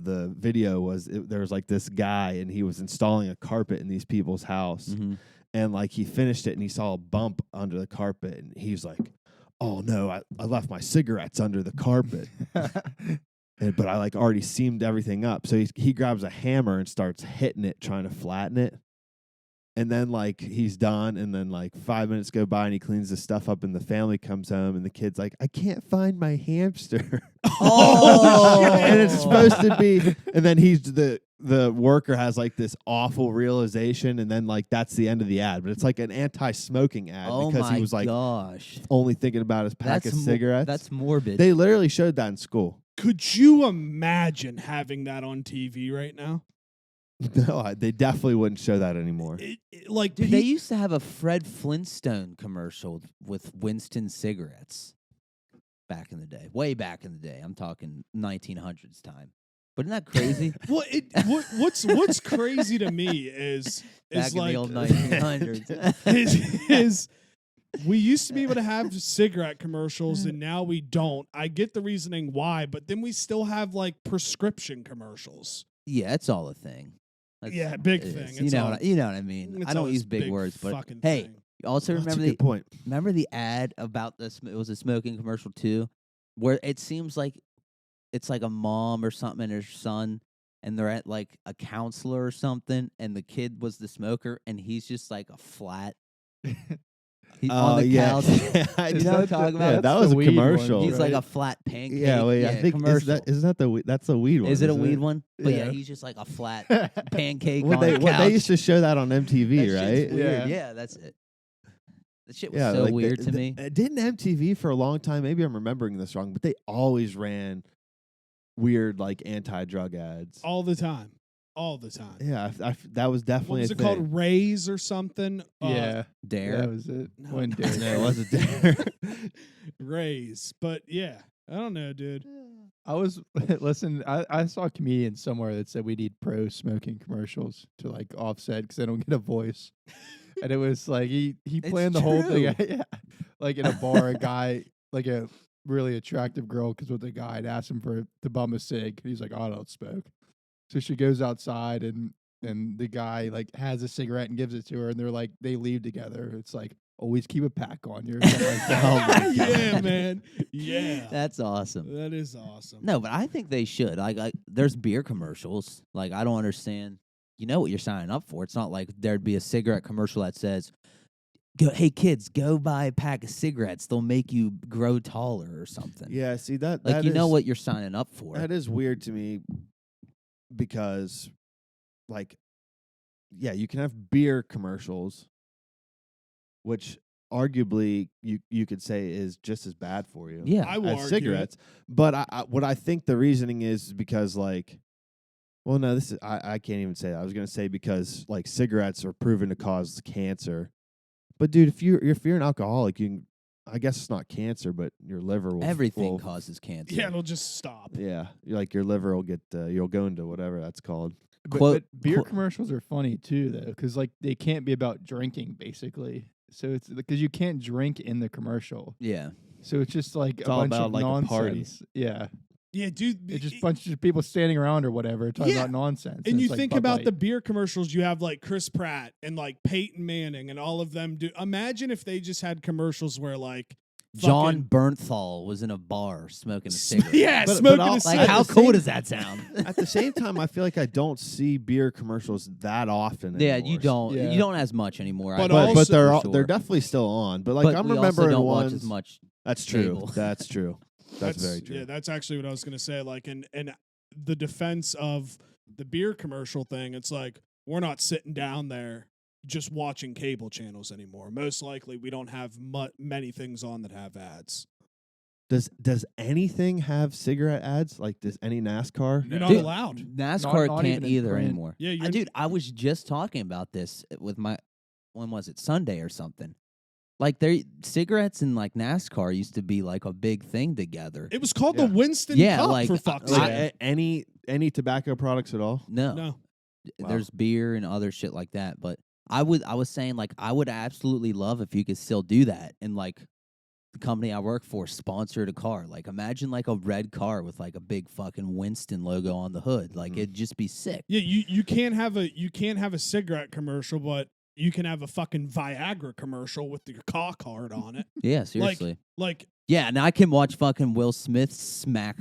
the video was there was like this guy, and he was installing a carpet in these people's house. Mm-hmm. And like he finished it and he saw a bump under the carpet and he's like, oh no, I left my cigarettes under the carpet. But I like already seamed everything up. So he grabs a hammer and starts hitting it, trying to flatten it. And then like he's done. And then like 5 minutes go by and he cleans the stuff up and the family comes home and the kid's like, I can't find my hamster. Oh, And it's supposed to be, and then he's the worker has like this awful realization, and then like that's the end of the ad. But it's like an anti-smoking ad because he was like gosh, only thinking about his pack of cigarettes. That's morbid. They literally showed that in school. Could you imagine having that on TV right now? No, they definitely wouldn't show that anymore. Like, Dude, they used to have a Fred Flintstone commercial with Winston cigarettes back in the day, way back in the day. I'm talking 1900s time. But isn't that crazy? well, what's crazy to me is Back in like the old 1900s. is we used to be able to have cigarette commercials and now we don't. I get the reasoning why, but then we still have like prescription commercials. Yeah, it's all a thing. Yeah, big it thing. is. It's all- You know what I mean. it's I don't all use this big words, but fucking hey, thing. you also That's remember a good point. remember the ad about this? It was a smoking commercial too, where it seems like it's like a mom or something and her son, and they're at like a counselor or something, and the kid was the smoker, and he's just like a flat. He's on the couch. I You know what I'm talking about? Yeah, that That's was the a weed one, commercial. He's like right? a flat pancake. Yeah, wait, I think commercial. isn't that that's a weed one? Is it a isn't weed one? But yeah, Yeah. he's just like a flat pancake What on a they couch. used to show that on MTV, That shit's right? weird. Yeah. Yeah, that's it. That shit was Yeah, so like weird to me. Didn't MTV for a long time? Maybe I'm remembering this wrong, but they always ran weird like anti-drug ads. all the time. All the time. Yeah, that was What definitely was a it thing. called? Rays or something? Yeah, Dare. that was it. No, When no. Dare. No, it wasn't there. Rays. But yeah, I don't know, dude. I was listen. I saw a comedian somewhere that said we need pro smoking commercials to like offset because they don't get a voice, and it was like he It's planned the whole thing. true. Yeah, like in a bar, a guy like a really attractive girl because with the guy had asked him to bum a cig. He's like, oh, I don't smoke. So she goes outside and the guy like has a cigarette and gives it to her, and they're like they leave together. It's like always keep a pack on you. Or something like that. Oh my God. Yeah, man. Yeah. That's awesome. That is awesome. No, but I think they should. Like there's beer commercials. Like, I don't understand. You know what you're signing up for. It's not like there'd be a cigarette commercial that says, hey, kids, go buy a pack of cigarettes. They'll make you grow taller or something. Yeah, see that Like, that you know is- what you're signing up for. That is weird to me because, like, yeah, you can have beer commercials, which arguably you could say is just as bad for you. Yeah. I will as argue cigarettes. But what I think the reasoning is because like, well, no, this is I can't even say that. I was gonna say because like cigarettes are proven to cause cancer. But dude, if you're an alcoholic, you can, I guess it's not cancer, but your liver will Everything will- causes cancer. Yeah, it'll just stop. Yeah, like your liver will get you'll go into whatever that's called. Quote- But beer quote- commercials are funny too, though, because like they can't be about drinking basically. So it's because you can't drink in the commercial. Yeah. So it's just like It's a all bunch about, of like, a nonsense. party. Yeah, Yeah, dude. it's just a bunch of people standing around or whatever talking Yeah. about nonsense. And you it's like think Bud about Light. the beer commercials, you have like Chris Pratt and like Peyton Manning and all of them do. Imagine if they just had commercials where like John fucking- Bernthal was in a bar smoking a cigarette. yeah, But smoking I'll- a Like, cigarette. how At the cool same- does that sound? At the same time, I feel like I don't see beer commercials that often. Yeah, anymore. you don't. Yeah. You don't as much anymore. But But, also- they're for they're sure. definitely still on. But like But I'm we also remembering don't ones. watch as much. That's true. cable. That's true. That's very true. Yeah, that's actually what I was gonna say. Like, in the defense of the beer commercial thing, it's like we're not sitting down there just watching cable channels anymore. Most likely, we don't have many things on that have ads. Does anything have cigarette ads? Like, does any NASCAR? You're not Dude, allowed. NASCAR not can't even in either print. anymore. Yeah, you're Dude, I was just talking about this with when was it? Sunday or something. Like, cigarettes and like NASCAR used to be like a big thing together. It was called Yeah. the Winston Yeah, Cup, like, for fuck's like, sake. Any tobacco products at all? No, No. Wow. there's beer and other shit like that. But I was saying, like, I would absolutely love if you could still do that. And like, the company I work for sponsored a car. Like, imagine like a red car with like a big fucking Winston logo on the hood. Like, it'd just be sick. Yeah, you can't have a cigarette commercial, but you can have a fucking Viagra commercial with your car card on it. Yeah, seriously. Like Yeah, and I can watch fucking Will Smith smack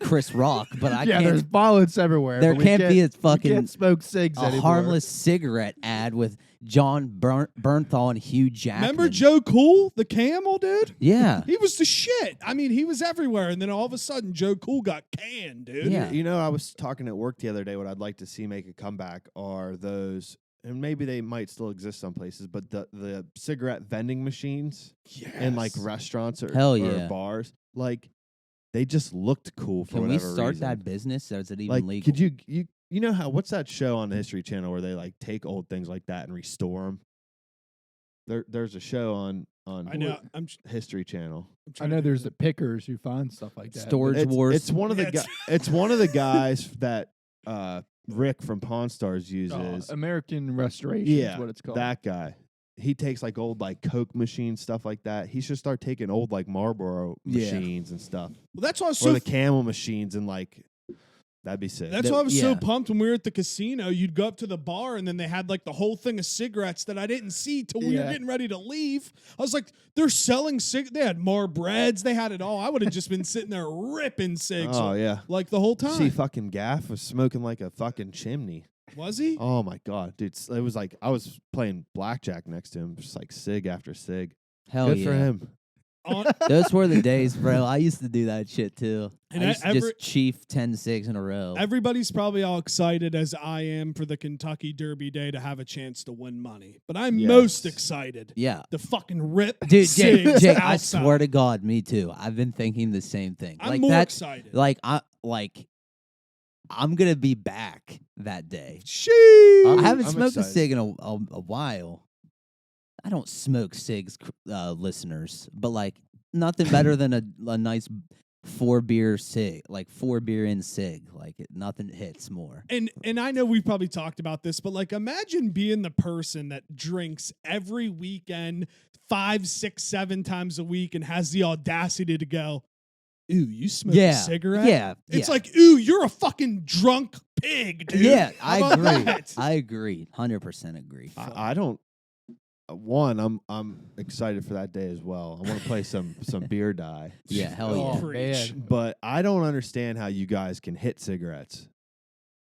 Chris Rock, but I yeah, there's can't. violence everywhere. There but we can't be a we fucking can't smoke cigs a anymore. harmless cigarette ad with John Bernthal and Hugh Jackman. remember Joe Cool, the camel dude? Yeah, He was the shit. I mean, he was everywhere, and then all of a sudden, Joe Cool got canned, dude. Yeah. You know, I was talking at work the other day. What I'd like to see make a comeback are those, and maybe they might still exist some places, but the cigarette vending machines in like Yes. restaurants or, Hell or yeah. bars. Like, they just looked cool for can we whatever start reason. that business? Or is it even Like, legal? could you know how what's that show on the History Channel where they like take old things like that and restore them? There's a show on I know. History Channel. I know there's the pickers who find stuff like that. Storage It's, Wars. it's one of the Yeah, it's one of the guys that Rick from Pawn Stars uses. American Restoration Yeah, is what it's called. that guy. He takes like old like Coke machines, stuff like that. He should start taking old like Marlboro Yeah. machines and stuff, Well, that's why I was or so the Camel machines, and like that'd be sick. That's why I was so yeah. pumped when we were at the casino. You'd go up to the bar and then they had like the whole thing of cigarettes that I didn't see till we were Yeah. getting ready to leave. I was like, they're selling They had Marbreds. They had it all. I would have just been sitting there ripping cigs Oh yeah. like the whole time. See, fucking Gaff was smoking like a fucking chimney. Was he? Oh my god, dude! It was like I was playing blackjack next to him, just like cig after cig. Hell Good yeah. for him. On- Those were the days, bro. I used to do that shit too. And I used to every- just chief 10-6 in a row. Everybody's probably all excited as I am for the Kentucky Derby Day to have a chance to win money. But I'm Yes. most excited Yeah. to fucking rip Dude, Jake, cigs Jake, I outside. swear to God, me too. I've been thinking the same thing. I'm like more that, excited. I'm gonna be back that day. Sheesh. I haven't I'm smoked a excited. cig in a while. I don't smoke cigs, listeners, but like nothing better than a nice 4 beer cig, like 4 beer in cig. Like nothing hits more. And I know we've probably talked about this, but like imagine being the person that drinks every weekend 5, 6, 7 times a week and has the audacity to go, ooh, you smoke a cigarette? Yeah, It's yeah. like, ooh, you're a fucking drunk pig, dude. Yeah, How I about agree. that? I agree. 100% agree. I don't. One, I'm excited for that day as well. I want to play some beer die, Yeah, hell Oh, yeah. Preach. man. but I don't understand how you guys can hit cigarettes.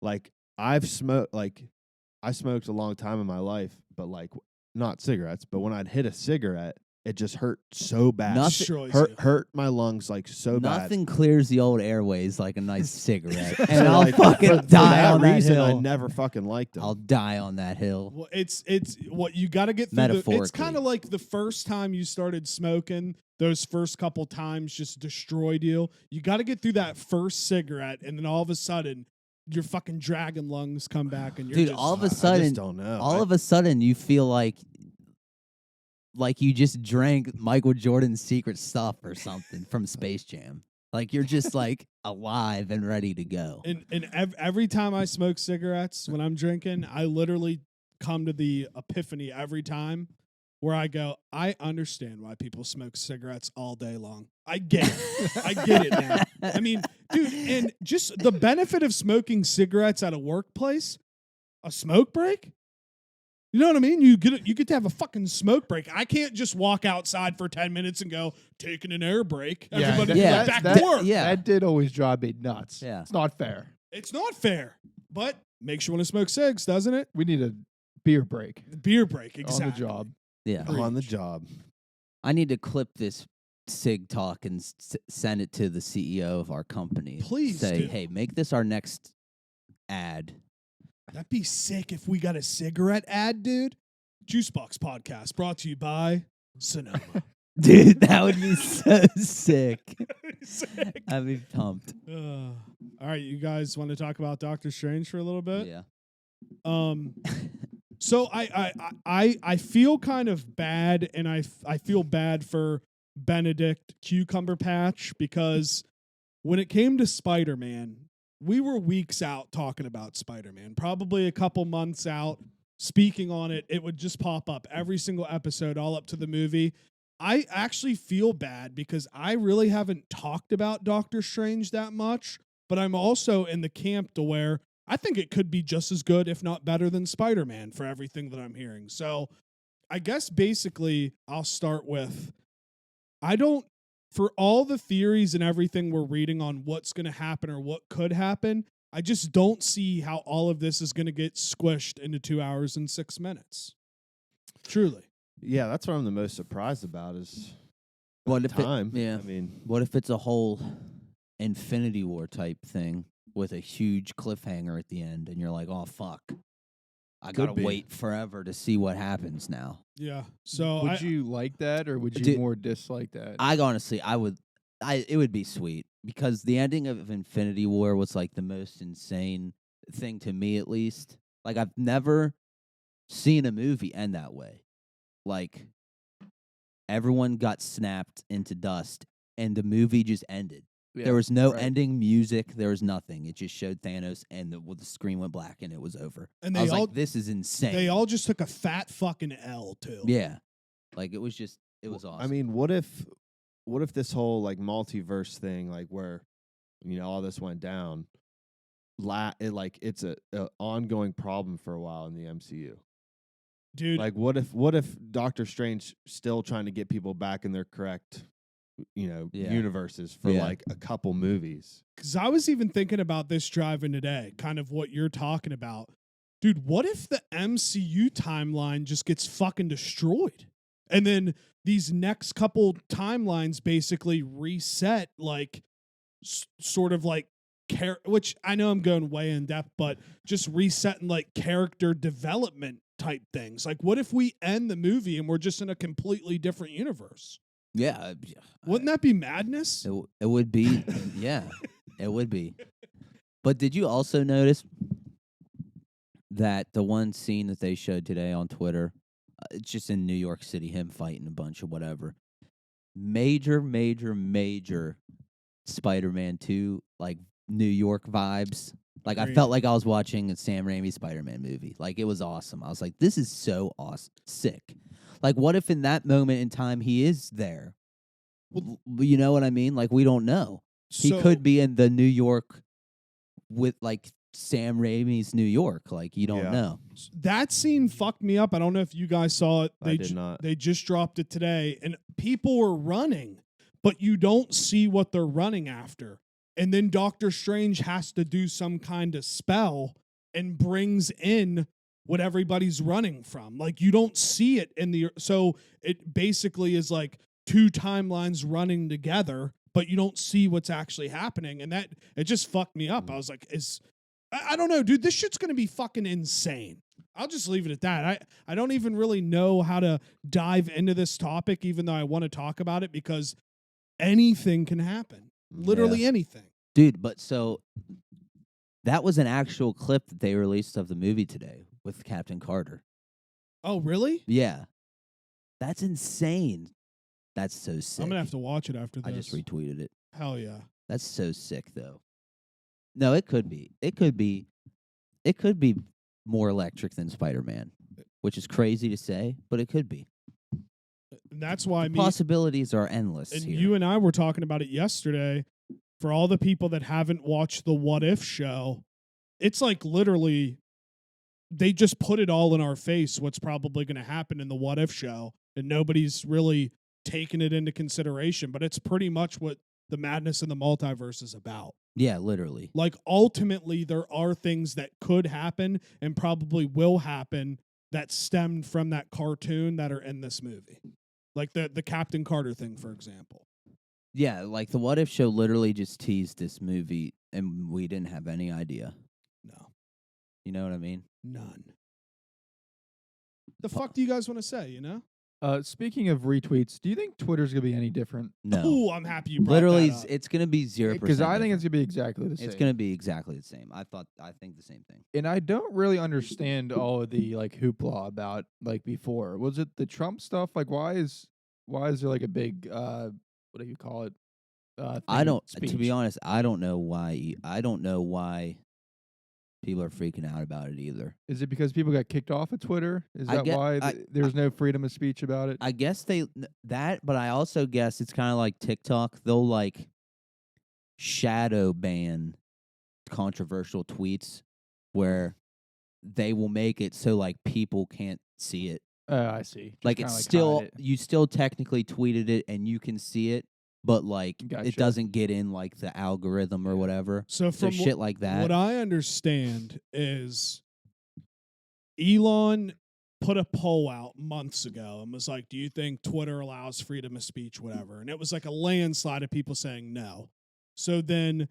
Like I smoked a long time in my life, but like not cigarettes. But when I'd hit a cigarette, it just hurt so bad. Nothing- Destroys you. Hurt my lungs like so bad. Nothing clears the old airways like a nice cigarette. So, And I'll like, fucking for die that on that reason, I hill. never fucking liked them. I'll die on that hill. Well, it's what you got to get through. It's Metaphorically. kind of like the first time you started smoking. Those first couple times just destroyed you. You got to get through that first cigarette, and then all of a sudden, your fucking dragon lungs come back, and you're Dude, just, all of I a sudden, just don't know. all of a sudden, you feel like you just drank Michael Jordan's secret stuff or something from Space Jam. Like you're just like alive and ready to go. And every time I smoke cigarettes when I'm drinking, I literally come to the epiphany every time where I go, I understand why people smoke cigarettes all day long. I get it. I get it now. I mean, dude, and just the benefit of smoking cigarettes at a workplace, a smoke break. You know what I mean? You get to have a fucking smoke break. I can't just walk outside for 10 minutes and go, taking an air break. Everybody yeah, back that- to work. yeah. That did always drive me nuts. Yeah. It's not fair. It's not fair, but makes you want to smoke cigs, doesn't it? We need a beer break Beer break, exactly. on the job. Yeah. on the job. I need to clip this SIG talk and send it to the CEO of our company. Please say, do. hey, make this our next ad. That'd be sick if we got a cigarette ad, dude. Juicebox Podcast brought to you by Sonoma. Dude, that would be so sick. Sick. I'd be pumped. All right, you guys want to talk about Doctor Strange for a little bit? Yeah. So I feel kind of bad, and I feel bad for Benedict Cucumber Patch, because when it came to Spider-Man, we were weeks out talking about Spider-Man, probably a couple months out speaking on it. It would just pop up every single episode, all up to the movie. I actually feel bad because I really haven't talked about Doctor Strange that much, but I'm also in the camp to where I think it could be just as good, if not better, than Spider-Man for everything that I'm hearing. So I guess basically I'll start with, for all the theories and everything we're reading on what's going to happen or what could happen, I just don't see how all of this is going to get squished into 2 hours and 6 minutes. Truly. Yeah, that's what I'm the most surprised about is What the if it- time. yeah. I mean, What if it's a whole Infinity War type thing with a huge cliffhanger at the end, and you're like, "Oh fuck, I Could gotta be. wait forever to see what happens now." Yeah. So Would you like that, or would you Dude, more dislike that? I honestly, it would be sweet because the ending of Infinity War was like the most insane thing to me, at least. Like I've never seen a movie end that way. Like everyone got snapped into dust, and the movie just ended. Yeah, There was no right. ending music. There was nothing. It just showed Thanos, and the screen went black, and it was over. And I they was all like, "This is insane." they all just took a fat fucking L too. yeah, like it was awesome. I mean, what if this whole like multiverse thing, like where all this went down, it's a ongoing problem for a while in the MCU. Dude. Like, what if Doctor Strange still trying to get people back in their correct, Yeah. universes for Yeah. like a couple movies? Because I was even thinking about this driving today, kind of what you're talking about. Dude, what if the MCU timeline just gets fucking destroyed? And then these next couple timelines basically reset, like, sort of like, which I know I'm going way in depth, but just resetting like character development type things. Like, what if we end the movie and we're just in a completely different universe? yeah, Wouldn't that be madness? it would be. Yeah, it would be. But did you also notice that the one scene that they showed today on Twitter, it's just in New York City, him fighting a bunch of whatever. Major Spider-Man 2, like New York vibes. Like I Great. felt like I was watching a Sam Raimi Spider-Man movie. Like it was awesome. I was like, this is so awesome, sick. Like what if in that moment in time he is there? You know what I mean? Like we don't know. He So- could be in the New York with like Sam Raimi's New York. Like you don't Yeah. know. That scene fucked me up. I don't know if you guys saw it. I did not. They just dropped it today, and people were running, but you don't see what they're running after. And then Doctor Strange has to do some kind of spell and brings in what everybody's running from. Like you don't see it in the, so it basically is like two timelines running together, but you don't see what's actually happening. And that, it just fucked me up. I was like, I don't know, dude, this shit's going to be fucking insane. I'll just leave it at that. I don't even really know how to dive into this topic, even though I want to talk about it, because anything can happen. Literally anything. Dude, but so that was an actual clip that they released of the movie today with Captain Carter. Oh, really? Yeah. That's insane. That's so sick. I'm going to have to watch it after this. I just retweeted it. Hell yeah. That's so sick though. No, it could be. It could be more electric than Spider-Man, which is crazy to say, but it could be. And that's why Possibilities are endless and here. you and I were talking about it yesterday. For all the people that haven't watched the What If show, it's like literally they just put it all in our face what's probably going to happen in the What If show, and nobody's really taken it into consideration, but it's pretty much what the madness in the multiverse is about. Yeah, literally. Like ultimately there are things that could happen and probably will happen that stemmed from that cartoon that are in this movie. Like the Captain Carter thing, for example. Yeah, like the What If show literally just teased this movie and we didn't have any idea. No. You know what I mean? None. The fuck do you guys want to say, you know? Speaking of retweets, do you think Twitter's gonna be any different? No. Ooh, I'm happy you brought Literally, that up. it's going to be 0%. Because I think it's gonna be exactly the same. It's going to be exactly the same. I think the same thing. And I don't really understand all of the like hoopla about like before. Was it the Trump stuff? Like, why is there like a big what do you call it? I don't. To speech? be honest, I don't know why. I don't know why people are freaking out about it either. Is it because people got kicked off of Twitter? Is I that get- why I- there's no freedom of speech about it? I guess that, but I also guess it's kind of like TikTok. They'll like shadow ban controversial tweets where they will make it so like people can't see it. I see. Just Like kinda, it's hide still it. you still technically tweeted it and you can see it, but like Gotcha. it doesn't get in like the algorithm or whatever. So So from shit like that. what I understand is Elon put a poll out months ago and was like, do you think Twitter allows freedom of speech, whatever? And it was like a landslide of people saying no. So then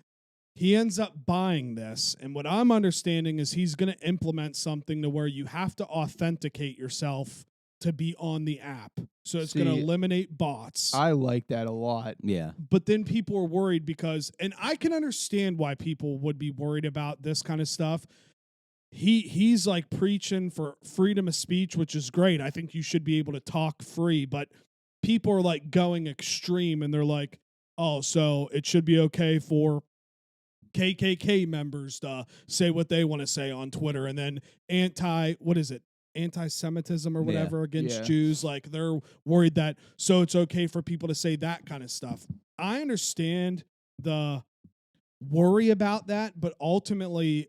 he ends up buying this. And what I'm understanding is he's going to implement something to where you have to authenticate yourself to be on the app. So it's going to See, eliminate bots. I like that a lot. Yeah. But then people are worried because, and I can understand why people would be worried about this kind of stuff. He's like preaching for freedom of speech, which is great. I think you should be able to talk free, but people are like going extreme and they're like, oh, so it should be okay for KKK members to say what they want to say on Twitter, and then anti-Semitism or Yeah. whatever against Yeah. Jews. Like they're worried that so it's okay for people to say that kind of stuff. I understand the worry about that, but ultimately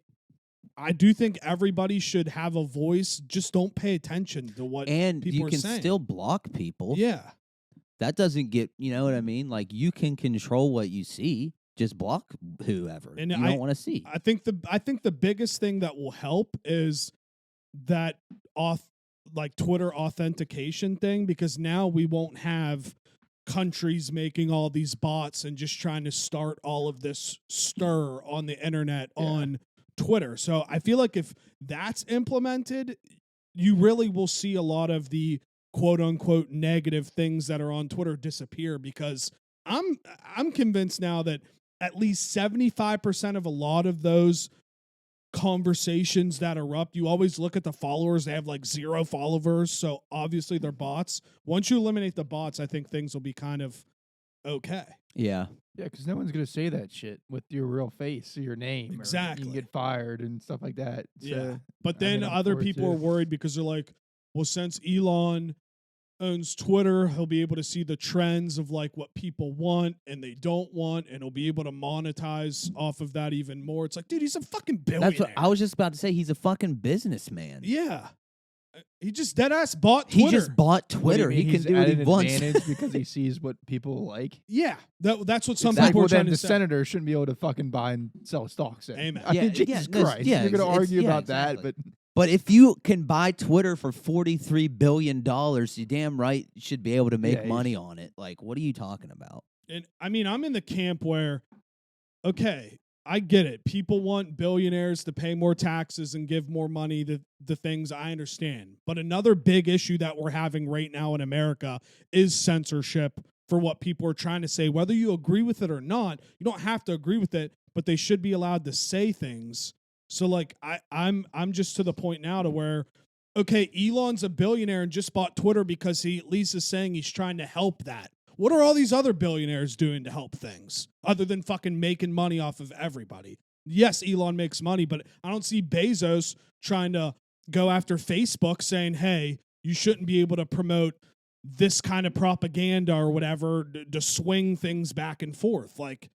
I do think everybody should have a voice. Just don't pay attention to what And people you are can saying. still block people. Yeah. That doesn't get, you know what I mean? Like you can control what you see. Just block whoever And you I- don't want to see. I think the biggest thing that will help is that like Twitter authentication thing, because now we won't have countries making all these bots and just trying to start all of this stir on the internet on Twitter. So I feel like if that's implemented, you really will see a lot of the quote unquote negative things that are on Twitter disappear, because I'm convinced now that at least 75% of a lot of those conversations that erupt, you always look at the followers, they have like 0 followers, so obviously they're bots. Once you eliminate the bots, I think things will be kind of okay. Yeah. Yeah, because no one's gonna say that shit with your real face or your name. Or Exactly. you can get fired and stuff like that. Yeah. So, But I then mean, I'm other for it people are too. worried because they're like, well, since Elon owns Twitter, he'll be able to see the trends of like what people want and they don't want, and he'll be able to monetize off of that even more. It's like, dude, he's a fucking billionaire. That's what I was just about to say. He's a fucking businessman. Yeah. He just dead ass bought He Twitter. just bought What do you Twitter. mean He can he's do what at he an wants. advantage because he sees what people like. Yeah. That's what some It's like, people well, are trying then to the say. senator shouldn't be able to fucking buy and sell stocks. In. Amen. I Yeah, mean, yeah, Jesus no, Christ, yeah, you're going to it's- argue yeah, about exactly. that, but But if you can buy Twitter for $43 billion, you damn right should be able to make Yeah, you money on it. Like, what are you talking about? And I mean, I'm in the camp where, okay, I get it. People want billionaires to pay more taxes and give more money to the things. I understand. But another big issue that we're having right now in America is censorship for what people are trying to say. Whether you agree with it or not, you don't have to agree with it, but they should be allowed to say things. So like I'm just to the point now to where, okay, Elon's a billionaire and just bought Twitter because he at least is saying he's trying to help that. What are all these other billionaires doing to help things other than fucking making money off of everybody? Yes, Elon makes money, but I don't see Bezos trying to go after Facebook saying, hey, you shouldn't be able to promote this kind of propaganda or whatever to swing things back and forth. Like,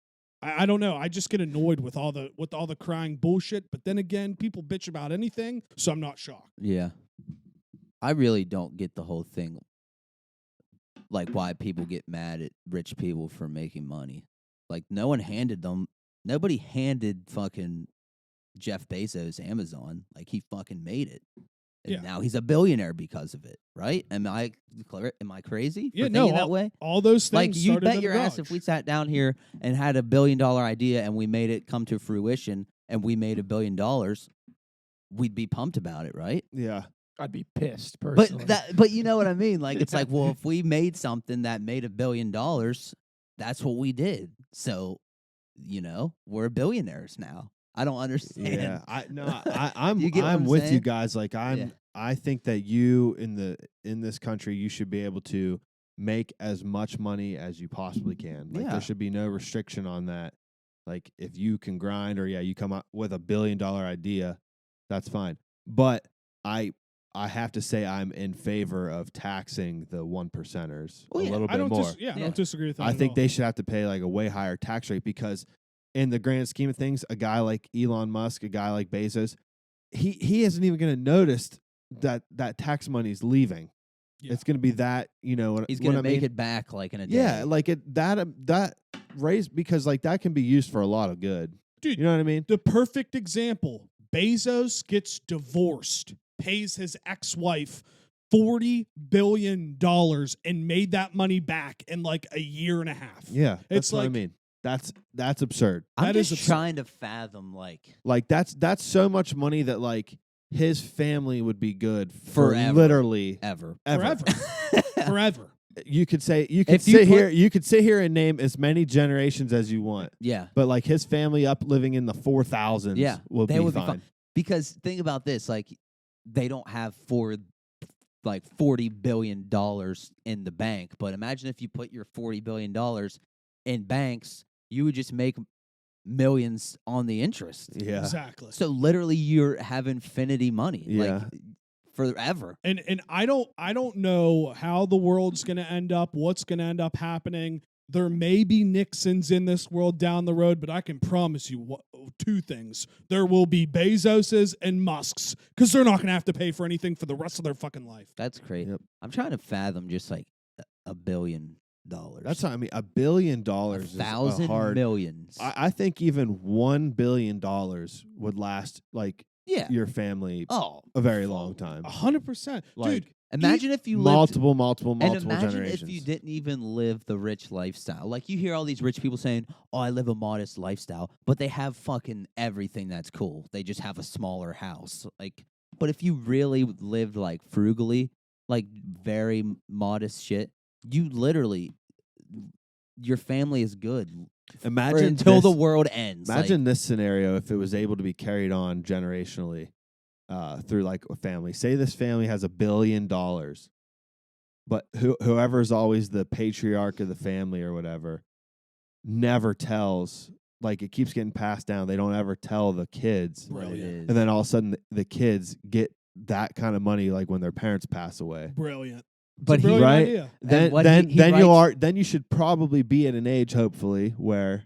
I don't know. I just get annoyed with all the crying bullshit. But then again, people bitch about anything, so I'm not shocked. Yeah. I really don't get the whole thing. Like, why people get mad at rich people for making money. Like, nobody handed fucking Jeff Bezos Amazon. Like, he fucking made it. And Yeah. now he's a billionaire because of it, right? Am I crazy for Yeah, thinking no, that way? All those things. Like, you started bet in your the ass if garage. we sat down here and had $1 billion idea and we made it come to fruition and we made $1 billion, we'd be pumped about it, right? Yeah. I'd be pissed personally. But you know what I mean? Like, it's like, well, if we made something that made $1 billion, that's what we did. So, we're billionaires now. I don't understand. Yeah, I'm You get what I'm with you saying? guys. Like Yeah. I think that you in this country, you should be able to make as much money as you possibly can. Like Yeah. there should be no restriction on that. Like if you can grind or you come up with $1 billion idea, that's fine. But I have to say I'm in favor of taxing the 1%ers Oh, a yeah. little I bit don't more. I don't disagree with that. I at think all. they should have to pay like a way higher tax rate because in the grand scheme of things, a guy like Elon Musk, a guy like Bezos, he isn't even going to notice that tax money's leaving. Yeah. It's going to be that, He's going to make it back like in a day. Yeah, like that raise because like that can be used for a lot of good. Dude, You know what I mean? the perfect example. Bezos gets divorced, pays his ex-wife $40 billion and made that money back in like a year and a half. Yeah, that's It's what I like- mean. That's absurd. I'm That is just absurd. trying to fathom, like, Like that's so much money that like his family would be good for Forever. literally ever. ever. Forever. You could say you If you could sit here and name as many generations as you want, Yeah. but like his family up living in the 4000s, Yeah, will they be would fine. be fine. Because think about this, like, they don't have $40 billion in the bank. But imagine if you put your $40 billion in banks, you would just make millions on the interest. Yeah, Exactly. So literally, you have infinity money, Yeah. like forever. And I don't know how the world's going to end up, what's going to end up happening. There may be Nixons in this world down the road, but I can promise you two things. There will be Bezoses and Musks because they're not going to have to pay for anything for the rest of their fucking life. That's crazy. Yep. I'm trying to fathom just like $1 billion. that's what I mean. $1 billion is a 1,000 hard. millions. I think even $1 billion would last like yeah. your family Oh, a very long time. 100%. Like Dude, imagine if you lived. multiple And imagine generations. if you didn't even live the rich lifestyle. Like you hear all these rich people saying, "Oh, I live a modest lifestyle," but they have fucking everything that's cool. They just have a smaller house. Like, but if you really lived like frugally, like very modest shit, you literally, your family is good Imagine until this, the world ends. Imagine this scenario if it was able to be carried on generationally through like a family. Say this family has $1 billion, but whoever's always the patriarch of the family or whatever never tells. Like it keeps getting passed down. They don't ever tell the kids, what it Brilliant. is. and then all of a sudden the kids get that kind of money like when their parents pass away. brilliant. But It's a he brilliant right? idea. Then what then he then writes- then you should probably be at an age hopefully where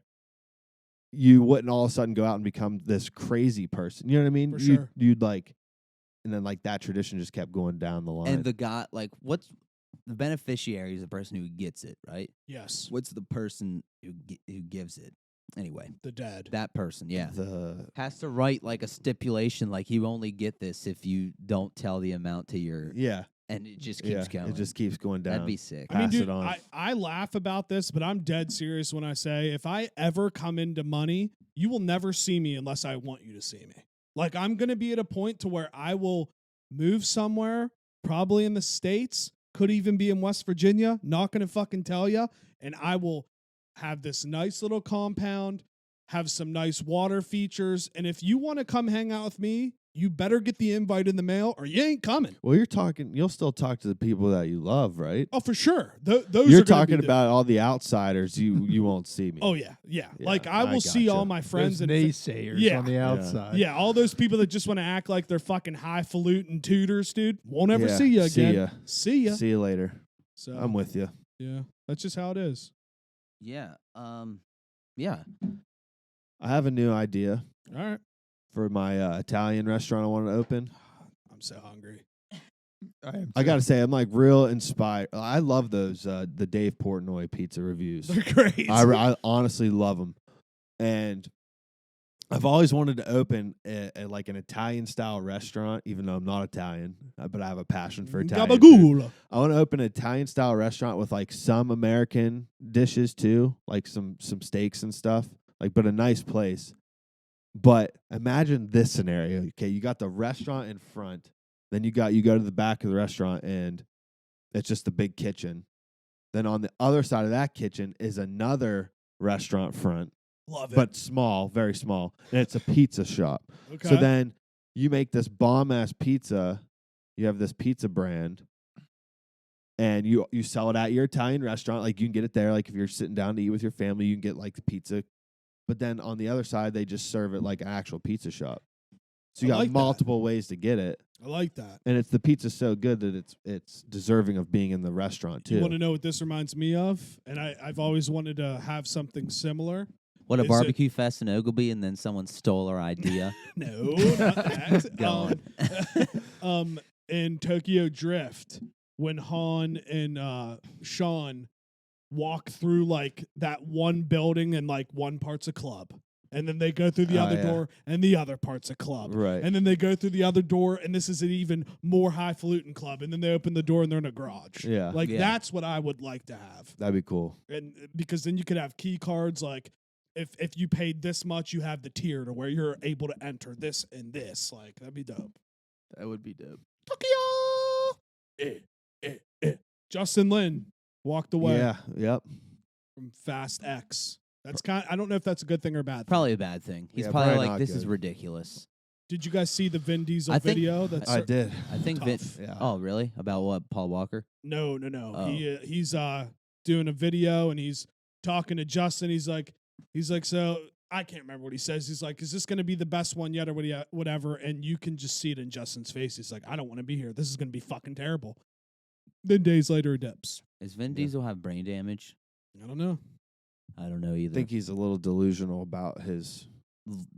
you wouldn't all of a sudden go out and become this crazy person. You know what I mean? For sure. You'd like, and then like that tradition just kept going down the line. and the guy, like, what's the beneficiary is the person who gets it, right? Yes. What's the person who gives it? Anyway, The dead. that person, yeah, the has to write like a stipulation, like you only get this if you don't tell the amount to your, yeah, and it just keeps going. It just keeps going down. That'd be sick. I mean, Pass it dude, on. I laugh about this, but I'm dead serious when I say if I ever come into money, you will never see me unless I want you to see me. Like I'm going to be at a point to where I will move somewhere, probably in the States, could even be in West Virginia, not going to fucking tell you, and I will have this nice little compound, have some nice water features, and if you want to come hang out with me, you better get the invite in the mail or you ain't coming. Well, you'll still talk to the people that you love, right? Oh, for sure. Those You're are gonna be talking the- about all the outsiders. You won't see me. Oh yeah. Yeah, Like I I will see gotcha. all my friends Those and naysayers Yeah. on the Yeah. outside. yeah, all those people that just want to act like they're fucking highfalutin tutors, dude. Won't ever Yeah, see you see again. ya. See ya. See you later. So I'm with you. yeah, that's just how it is. Yeah. Yeah. I have a new idea All right. for my Italian restaurant I want to open. I'm so hungry. I gotta say, I'm like real inspired. I love those the Dave Portnoy pizza reviews. They're great. I honestly love them, and I've always wanted to open like an Italian style restaurant, even though I'm not Italian, but I have a passion for Italian food. Gabagool. I want to open an Italian style restaurant with like some American dishes too, like some steaks and stuff, like but a nice place. But imagine this scenario. Okay, you got the restaurant in front, Then you go to the back of the restaurant, and it's just a big kitchen. Then on the other side of that kitchen is another restaurant front, Love it. but small, very small, and it's a pizza shop. Okay. So then you make this bomb-ass pizza. You have this pizza brand, and you sell it at your Italian restaurant. Like, you can get it there. Like, if you're sitting down to eat with your family, you can get, like, the pizza. But then on the other side, they just serve it like an actual pizza shop. So you I got like that. multiple ways to get it. I like that. And the pizza's so good that it's deserving of being in the restaurant, too. You want to know what this reminds me of? And I've always wanted to have something similar. What, a Is it- barbecue fest in Ogleby, and then someone stole our idea? No, not that. Go In Tokyo Drift, when Han and Sean walk through like that one building and like one part's a club. And then they go through the Oh, other yeah. door and the other part's a club. Right. And then they go through the other door and this is an even more highfalutin club. And then they open the door and they're in a garage. Yeah. Like Yeah. that's what I would like to have. That'd be cool. And because then you could have key cards like if you paid this much, you have the tier to where you're able to enter this and this. Like that'd be dope. That would be dope. Tokyo. Justin Lin walked away Yeah. Yep. from Fast X. That's I don't know if that's a good thing or a bad thing. Probably a bad thing. He's Yeah, probably probably like, not this is good. ridiculous. Did you guys see the Vin Diesel I think- video? That's I did. I think Tough. Yeah. Oh, really? About what? Paul Walker? No. Oh. He's doing a video and he's talking to Justin. He's like, so I can't remember what he says. He's like, is this going to be the best one yet or whatever? And you can just see it in Justin's face. He's like, I don't want to be here. This is going to be fucking terrible. Then days later, he dips. Does Vin Diesel have brain damage? I don't know. I don't know either. I think he's a little delusional about his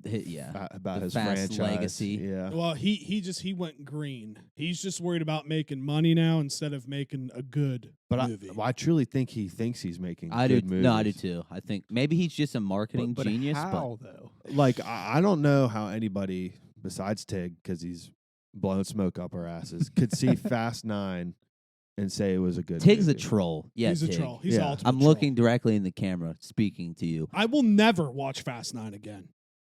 Yeah. about The his Fast franchise legacy. Yeah. Well, he went green. He's just worried about making money now instead of making a good But movie. I truly think he thinks he's making I do. good movies. No, I do too. I think maybe he's just a marketing But genius. how, though? Like, I don't know how anybody besides Tig, because he's blowing smoke up our asses, could see Fast 9 and say it was a good Tig's a movie. troll. Yeah, He's a Tig. troll. He's Yeah. an ultimate I'm troll. looking directly in the camera, speaking to you. I will never watch Fast 9 again.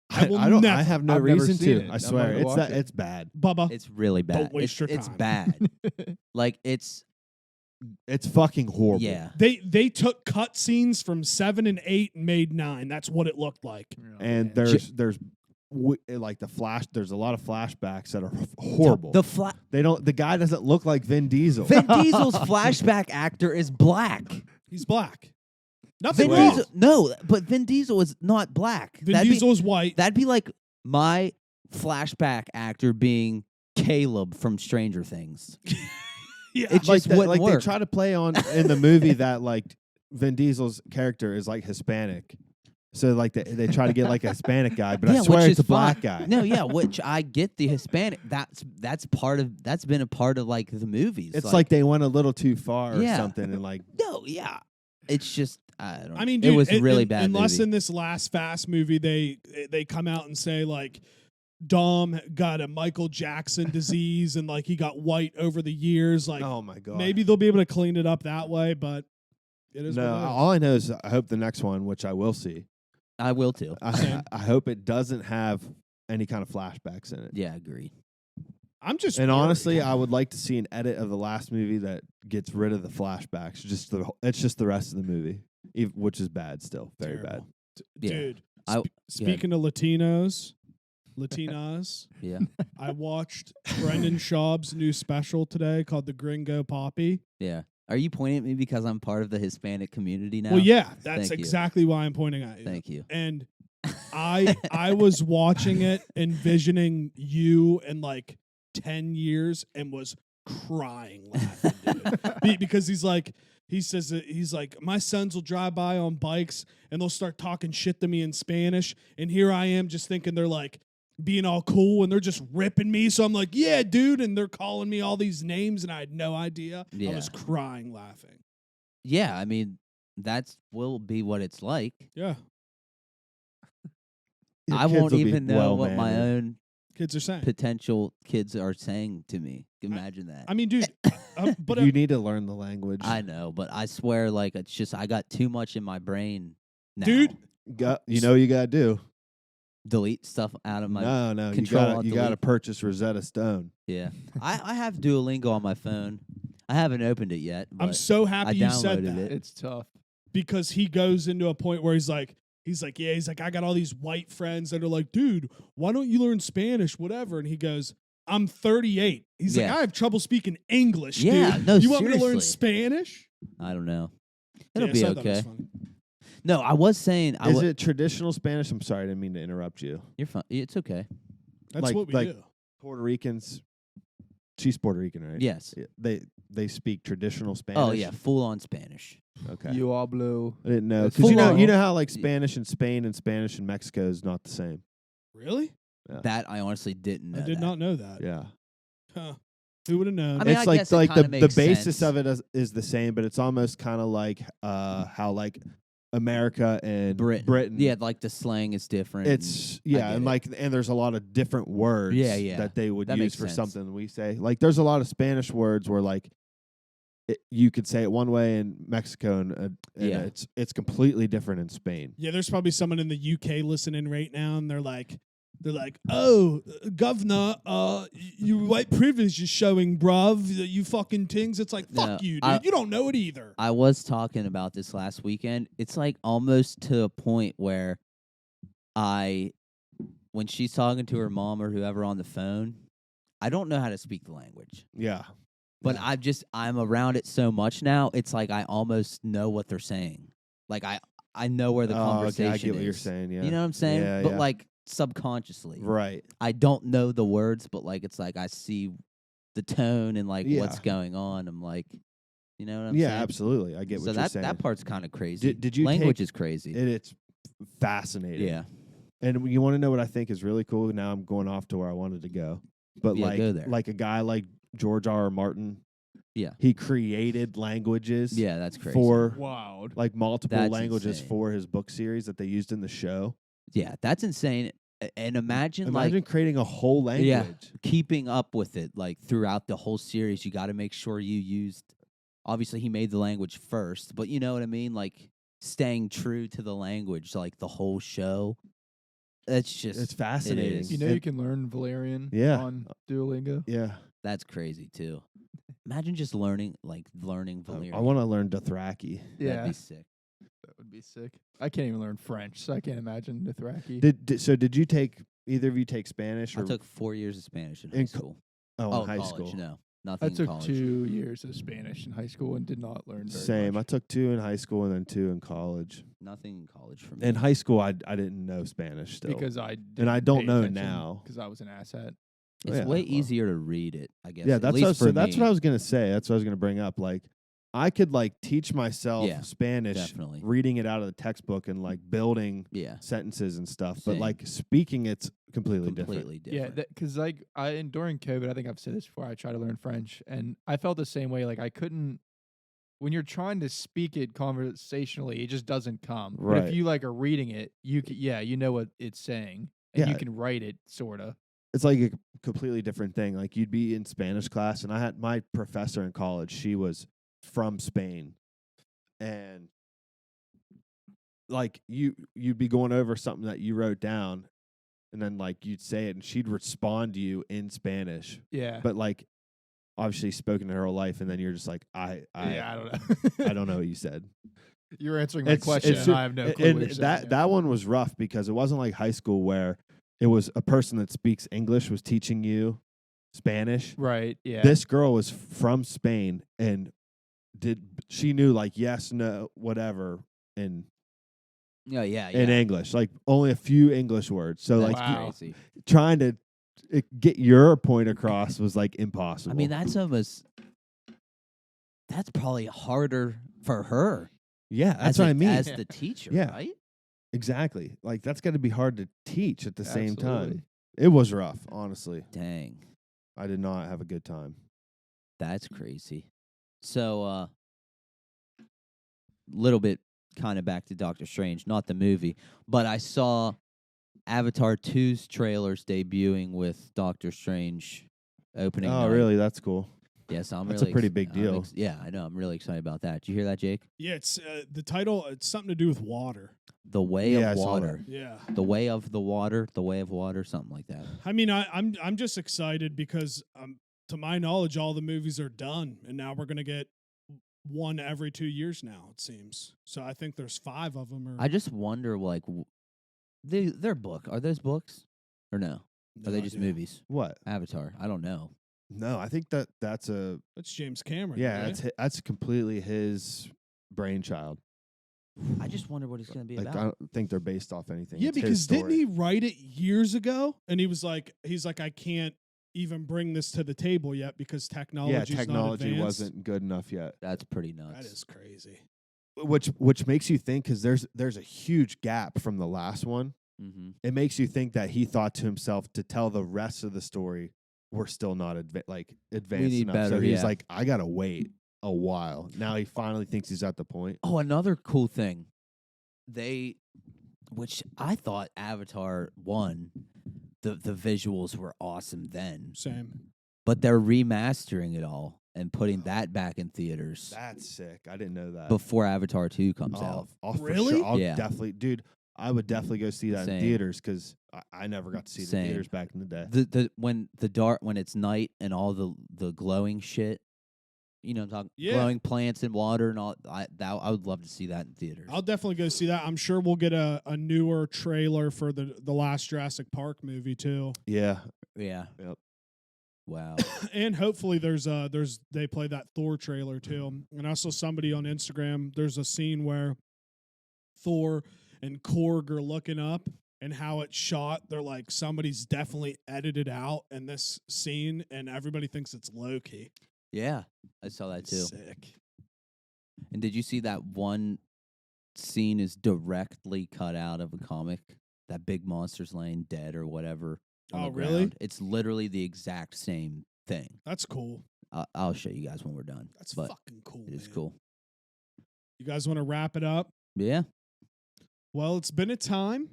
I will I don't. never. I have no I've never reason seen to. it. I I'm swear, gonna it's watch that. it. It's bad. Bubba. It's really bad. Don't waste your It's time. bad. Like it's It's fucking horrible. yeah. They took cut scenes from 7 and 8 and made 9. That's what it looked like. And man. there's like the flash. There's a lot of flashbacks that are horrible. The guy doesn't look like Vin Diesel. Vin Diesel's flashback actor is black. He's black. Nothing Vin wrong. Diesel, no, but Vin Diesel is not black. Vin Diesel is white. That'd be like my flashback actor being Caleb from Stranger Things. Yeah. It like just wouldn't like work. they try to play on in the movie that like Vin Diesel's character is like Hispanic. So like they try to get like a Hispanic guy, but I Yeah, swear which it's a is black fine. guy. No, yeah, which I get the Hispanic. That's been a part of like the movies. It's like they went a little too far or Yeah. something, and like no, yeah. It's just I don't. I mean, it dude, was really bad. Unless movie. in this last Fast movie, they come out and say like Dom got a Michael Jackson disease and like he got white over the years. Like oh my god, maybe they'll be able to clean it up that way, but it is. no. what it is. All I know is I hope the next one, which I will see, I will too. Same. I hope it doesn't have any kind of flashbacks in it. Yeah, agreed. I'm just And worried. honestly, I would like to see an edit of the last movie that gets rid of the flashbacks. It's just the rest of the movie, which is bad still, very bad. Terrible. Yeah. Dude. I- Speaking of Latinas, Yeah, I watched Brendan Schaub's new special today called The Gringo Papi. yeah. Are you pointing at me because I'm part of the Hispanic community now? Well, yeah, that's Thank you. exactly why I'm pointing at you. Thank you. And I was watching it, envisioning you in like 10 years, and was crying laughing, dude. Because he says that he's like, my sons will drive by on bikes and they'll start talking shit to me in Spanish, and here I am just thinking they're like being all cool and they're just ripping me. So I'm like, yeah, dude, and they're calling me all these names and I had no idea. I Yeah. was crying laughing. Yeah, I mean that's will be what it's like. Yeah, Your I kids won't will be even know what my well-mannered. own kids are saying. potential kids are saying to me. Imagine that. I mean, dude, but You need to learn the language. I know, but I swear, like it's just I got too much in my brain now. Dude, You know what you gotta do. delete stuff out of my. No, Control you gotta delete. purchase Rosetta Stone. Yeah, I have Duolingo on my phone. I haven't opened it yet. I'm but so I happy you said downloaded that it. It's tough. because he goes into a point where he's like, I got all these white friends that are like, dude, why don't you learn Spanish, whatever? And he goes, I'm 38. He's like, Yeah. I have trouble speaking English, Yeah, dude. no, you want me to learn seriously. Spanish? I don't know. It'll Yeah, be so I thought it was okay. funny. No, I was saying. Is it traditional Spanish? I'm sorry, I didn't mean to interrupt you. You're fine. It's okay. That's Like- what we like- do. Puerto Ricans, she's Puerto Rican, right? Yes. Yeah, they speak traditional Spanish. Oh yeah, full on Spanish. Okay. You all blue. I didn't know It's because full you on. know how like Spanish in Spain and Spanish in Mexico is not the same. Really? Yeah. That I honestly didn't know. I did that. not know that. Yeah. Huh. Who would have known? I mean, It's I like guess it like kinda the makes basis sense. of it is the same, but it's almost kind of like how like America and Britain. Yeah, like the slang is different. It's and I yeah, get and it. like and there's a lot of different words Yeah. that they would That use makes for sense. something we say. Like there's a lot of Spanish words where like you could say it one way in Mexico and Yeah. it's completely different in Spain. Yeah, there's probably someone in the UK listening right now, and they're like, oh, governor, your white privilege is showing, bruv. You fucking tings. It's like, fuck No, you, dude. I- You don't know it either. I was talking about this last weekend. It's like almost to a point where when she's talking to her mom or whoever on the phone, I don't know how to speak the language. Yeah. But Yeah. I'm around it so much now. It's like I almost know what they're saying. Like I know where the conversation okay, I get what you're is. saying. Yeah. You know what I'm saying? Yeah, But yeah. like subconsciously, Right. I don't know the words, but like it's like I see the tone and like what's Yeah. going on. I'm like, you know what I'm Yeah, saying? absolutely. I get So what you're that saying. that part's kind of crazy. Did you language take- is crazy? It's fascinating. Yeah. And you want to know what I think is really cool? Now I'm going off to where I wanted to go. But Yeah, go there. like a guy like George R. Martin, Yeah. he created languages Yeah, that's crazy. for Wild. like multiple That's languages insane. for his book series that they used in the show. Yeah, that's insane. And imagine Imagine creating a whole language. Yeah. keeping up with it like throughout the whole series. You got to make sure you used. Obviously, he made the language first, but you know what I mean. Like staying true to the language, like the whole show. It's just It's fascinating. is. You know It- you can learn Valerian Yeah. on Duolingo. Yeah. That's crazy too. Imagine just learning Valerian. I want to learn Dothraki. Yeah. That'd be sick. That would be sick. I can't even learn French, so I can't imagine Dothraki. Did you take either of you take Spanish or I took 4 years of Spanish in In high co- school. in high college, school? No, I nothing in took college. 2 years of Spanish in high school and did not learn very Same. I much. took 2 in high school and then 2 in college. Nothing in college for me. In high school, I didn't know Spanish still. because I I don't know now. because I was an asshat. It's yeah, way well. easier to read it, I guess. Yeah, at that's least what, for so that's me. what I was gonna say. That's what I was gonna bring up. Like, I could like teach myself Yeah, Spanish, definitely. reading it out of the textbook and like building Yeah, sentences and stuff. But Same. like speaking, it's completely different. completely different. Yeah, because like during COVID, I think I've said this before. I tried to learn French, and I felt the same way. Like I couldn't. When you're trying to speak it conversationally, it just doesn't come. But Right. if you like are reading it, you know what it's saying, and you Yeah. can write it sorta. It's like a completely different thing. Like you'd be in Spanish class, and I had my professor in college. She was from Spain, and like you'd be going over something that you wrote down, and then like you'd say it, and she'd respond to you in Spanish, Yeah, but like obviously spoken in her whole life, and then you're just like, I don't know. I don't know what you said. You're answering my question, and I have no clue. And what you're saying, yeah. that one was rough because it wasn't like high school where it was a person that speaks English was teaching you Spanish. Right? Yeah. This girl was from Spain and she knew like yes, no, whatever in Yeah. English, like only a few English words. So That's like Wow. crazy. trying to get your point across was like impossible. I mean, that's probably harder for her. yeah, that's as what a- I mean. As the teacher, Yeah. right? Exactly. Like that's got to be hard to teach at the same Absolutely. time. It was rough, honestly. Dang, I did not have a good time. that's crazy. So, little bit kind of back to Doctor Strange, not the movie, but I saw Avatar 2's trailers debuting with Doctor Strange opening. Oh, night. really? That's cool. Yes, I'm That's really a pretty big deal. Yeah, I know. I'm really excited about that. Did you hear that, Jake? Yeah, it's the title. It's something to do with water. The Way Yeah, I of saw Water. Yeah. The Way of the Water. The Way of Water. Something like that. I mean, I'm just excited because to my knowledge, all the movies are done, and now we're gonna get one every 2 years now. It seems so. I think there's 5 of them. Or I just wonder, like, their book. Are those books or no? no Are they just idea. movies? What? Avatar. I don't know. No, I think that's a That's James Cameron. yeah, right? that's completely his brainchild. I just wonder what it's going to be Like I about. don't think they're based off anything. Yeah, It's his because didn't story. he write it years ago? And he's like, I can't even bring this to the table yet because technology technology not wasn't good enough yet. That's pretty nuts. That is crazy. Which makes you think because there's a huge gap from the last one. Mm-hmm. It makes you think that he thought to himself to tell the rest of the story we're still not advanced need enough. better, So he's yeah. like, I gotta wait a while. Now he finally thinks he's at the point. Oh, another cool thing. Which I thought Avatar 1, the visuals were awesome then, Same. but they're remastering it all and putting that back in theaters That's sick. I didn't know that. before Avatar 2 comes out. For Really? sure. I'll Yeah. definitely, dude. I would definitely go see that Same. in theaters because I never got to see it in Same. theaters back in the day. When it's night and all the glowing shit, you know, what I'm talking Yeah. glowing plants and water and all. I would love to see that in theaters. I'll definitely go see that. I'm sure we'll get a newer trailer for the last Jurassic Park movie too. Yeah. Yeah. Yep. Wow. And hopefully there's they play that Thor trailer too. And I saw somebody on Instagram, there's a scene where Thor and Korg are looking up and how it's shot. They're like, somebody's definitely edited out in this scene and everybody thinks it's Loki. Yeah, I saw that too. Sick. And did you see that one scene is directly cut out of a comic? That big monster's laying dead or whatever. On Oh, the really? ground. It's literally the exact same thing. That's cool. I'll show you guys when we're done. That's but fucking cool. it is man. cool. You guys want to wrap it up? Yeah. Well, it's been a time.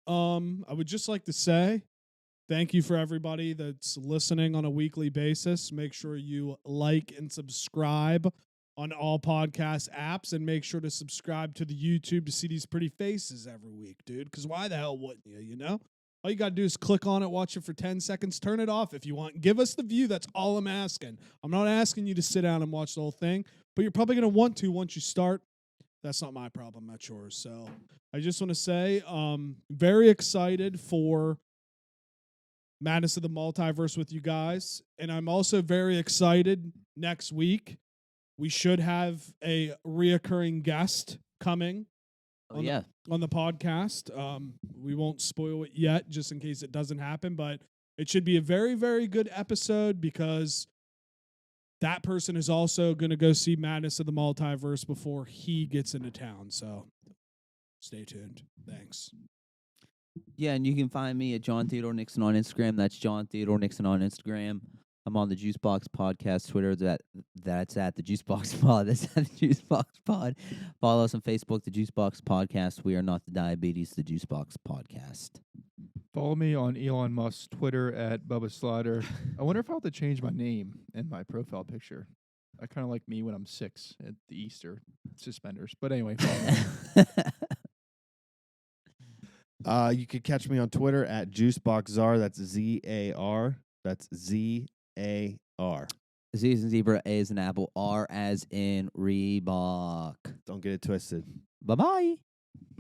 I would just like to say thank you for everybody that's listening on a weekly basis. Make sure you like and subscribe on all podcast apps and make sure to subscribe to the YouTube to see these pretty faces every week, dude. Because why the hell wouldn't you, you know? All you got to do is click on it, watch it for 10 seconds, turn it off if you want. Give us the view. That's all I'm asking. I'm not asking you to sit down and watch the whole thing, but you're probably going to want to once you start. That's not my problem. That's yours. So I just want to say, very excited for Madness of the Multiverse with you guys. And I'm also very excited next week. We should have a reoccurring guest coming Oh, yeah. on the podcast. We won't spoil it yet just in case it doesn't happen, but it should be a very, very good episode because that person is also going to go see Madness of the Multiverse before he gets into town. So stay tuned. Thanks. Yeah, and you can find me at John Theodore Nixon on Instagram. That's John Theodore Nixon on Instagram. I'm on the Juicebox Podcast Twitter. That's at the Juicebox Pod. That's at the Juicebox Pod. Follow us on Facebook, the Juicebox Podcast. We are not the diabetes, the Juicebox Podcast. Follow me on Elon Musk's Twitter at Bubba Slider. I wonder if I'll have to change my name and my profile picture. I kind of like me when I'm 6 at the Easter suspenders. But anyway, follow me. You could catch me on Twitter at JuiceBoxZar. That's ZAR. That's ZAR. Z as in zebra, A as in apple, R as in Reebok. Don't get it twisted. Bye-bye.